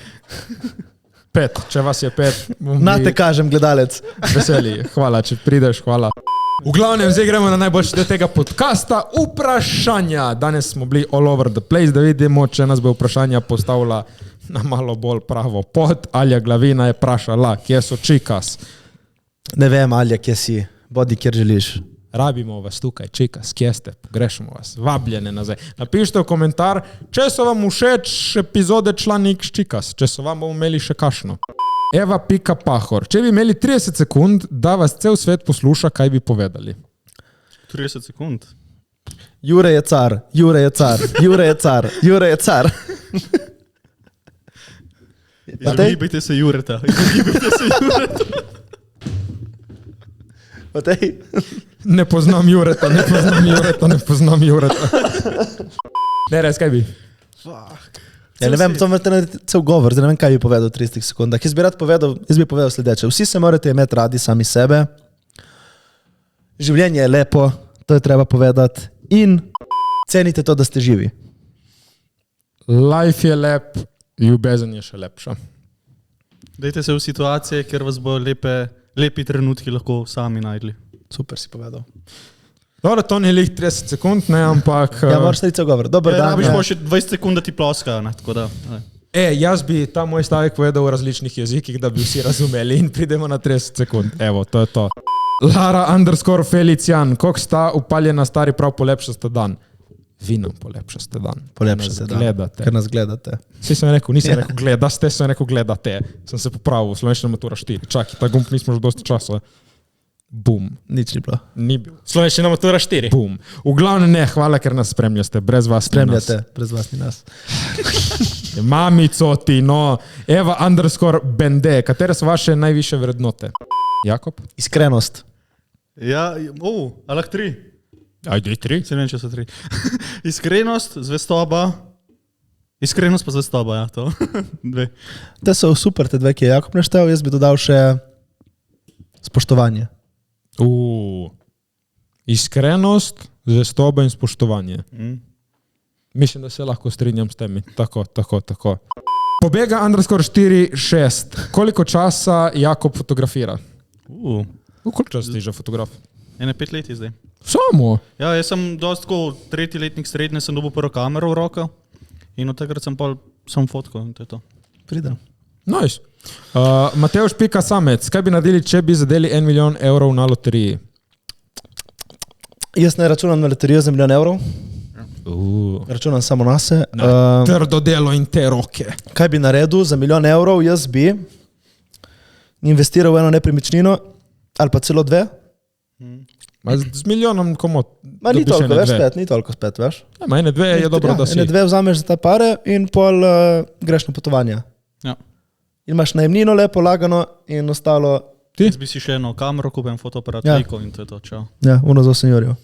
5, če vas je 5. Nate kažem, gledalec. Veseli, hvala, če prideš, hvala. V glavnem, zdaj gremo na najboljši del tega podcasta, vprašanja. Danes smo bili all over the place, da vidimo, če nas bo vprašanja postavila na malo bolj pravo pot. Alja Glavina je vprašala, kje so Čikas? Ne vem, Alja, kje si, bodi, kjer želiš. Rabimo vas tukaj, Čikas, kje ste, pogrešamo vas, vabljene nazaj. Napišite v komentar, če so vam všeč epizode Član X Čikas, če so vam bomo imeli še kakšno. Eva.pahor. Če bi imeli 30 sekund, da vas cel svet posluša, kaj bi povedali? 30 sekund. Jure je car, Jure je car, Jure je car, Jure je car. Izogibajte se Jureta. Izogibajte se Jureta. Matej? Ne poznam Jureta, ne poznam Jureta, ne poznam Jureta. Ne, res, kaj bi? Ja, ne vem, to je cel govor, zdaj ne vem, kaj bi povedal v 30 sekundah. Jaz bi povedal sledeče. Vsi se morate imeti radi sami sebe. Življenje je lepo, to je treba povedati. In cenite to, da ste živi. Life je lep, ljubezen je še lepša. Dajte se v situacije, kjer vas bo lepi trenutki lahko sami najdli. Super si povedal. Dobro, to ni lih 30 sekund, ne, ampak... Ja, moraš reči cel govor. Dobar dan. Ja, še 20 sekund, da ti ploskajo, ne, tako da... Jaz bi ta moj stavek povedal v različnih jezikih, da bi vsi razumeli in pridemo na 30 sekund. Evo, to je to. Lara_Felician, koliko sta upaljena stari prav polepšaste dan? Vi nam polepšaste dan. Polepšaste dan, ker nas gledate. Vsi sem rekel, nisem rekel gledaste, sem rekel gledate. Sem se popravil, slovenščina matura 4. Čakaj, ta gumb nismo že dosti časa. Bum. Nič ni bilo. Ni bil. Slovenščina matura 4. Bum. V glavnem ne, hvala, ker nas spremljate. Brez vas spremljate, brez vas ni nas. Mamico ti, no. Eva_Bende, katere so vaše najviše vrednote? Jakob? Iskrenost. Ja, alah 3. Ajde, 3. Se ne vem, če so 3. Iskrenost, zvestoba. Iskrenost pa zvestoba, ja, to. 2. Te so super, te dve, ki je Jakob naštel, jaz bi dodal še spoštovanje. Iskrenost, zvestoba in spoštovanje. Mislim, da se lahko strinjam s temi. Tako. Pobega _46. Koliko časa Jakob fotografira? Koliko časa ti že fotograf? 5 let zdaj. Samo? Ja, jaz sem dosti tako 3. letnik srednje, sem dobil prvo kamero v roko in od takrat sem fotko in to je to. Pridem. Nice. Mateusz.samec, kaj bi naredili, če bi zadeli 1 milijon evrov na loteriji? Jaz ne računam na loterijo za 1 milijon evrov. Računam samo na se. Trdo delo in te roke. Kaj bi naredil za 1 milijon evrov? Jaz bi investiral v eno nepremičnino ali pa celo 2. Z milijonom komot. Ni toliko, ni toliko spet, veš. Ene 2 je dobro, da si. Ene 2 vzameš za ta pare in pol greš na potovanja. Ja. In imaš najemnino lepo lagano in ostalo... Ti? Jaz bi si še eno kamero kupil, fotoaparat, sliko in to je to, čau. Ja, ono za 8 jorjev.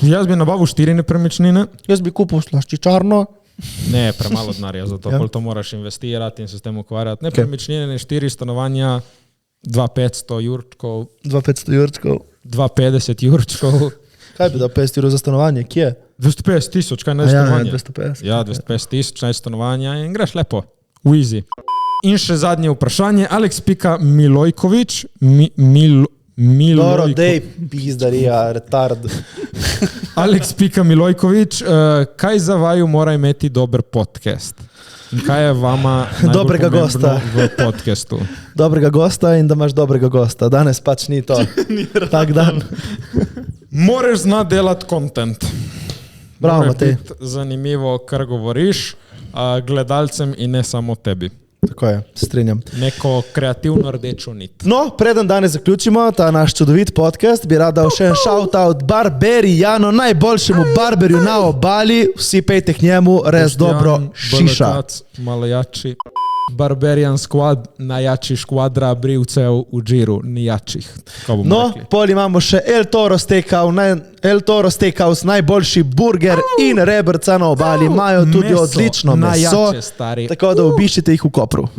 Jaz bi nabavil 4 nepremičnine. Jaz bi kupil slaščičarno. Ne, premalo denarja za to, pol to moraš investirati in se s tem ukvarjati. Nepremičnine, 4 stanovanja, 2500 jurčkov. 2500 jurčkov. 250 jurčkov. Kaj bi dal 50 evrov za stanovanje? Kje? 250 tisoč, kaj naj stanovanje? 250. Ja, 250 tisoč naj stanovanja in greš lepo. Easy. In še zadnje vprašanje. Alex.Milojkovič. Doro, dej, pizdarija, retard. Alex.Milojkovič, kaj za vaju mora imeti dober podcast? In kaj je vama dobrega gosta v podcastu? Dobrega gosta in da imaš dobrega gosta. Danes pač ni to. Tak dan. Moraš znati delati content. Bravo, Matej. Zanimivo, kar govoriš gledalcem in ne samo tebi. Tako je, strinjam. Neko kreativno rdečo nit. No, preden danes zaključimo ta naš čudovit podcast, bi rad dal še en shout-out Barberijanu, najboljšemu barberju na obali. Vsi pejte k njemu, res dobro šiša. Malo jači. Barbarian squad, najjači škvadra brivcev v džiru, nijačih. No, pol imamo še El Toro Steakhouse, najboljši burger in rebrca na obali. Imajo tudi odlično meso, tako da obiščite jih v Kopru.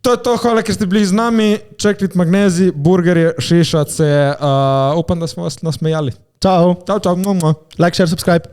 To je to, hvala, ker ste bili z nami. Checklit Magnezij, burgerje, šišace. Upam, da smo vas nasmejali. Čau. Čau. Like, share, subscribe.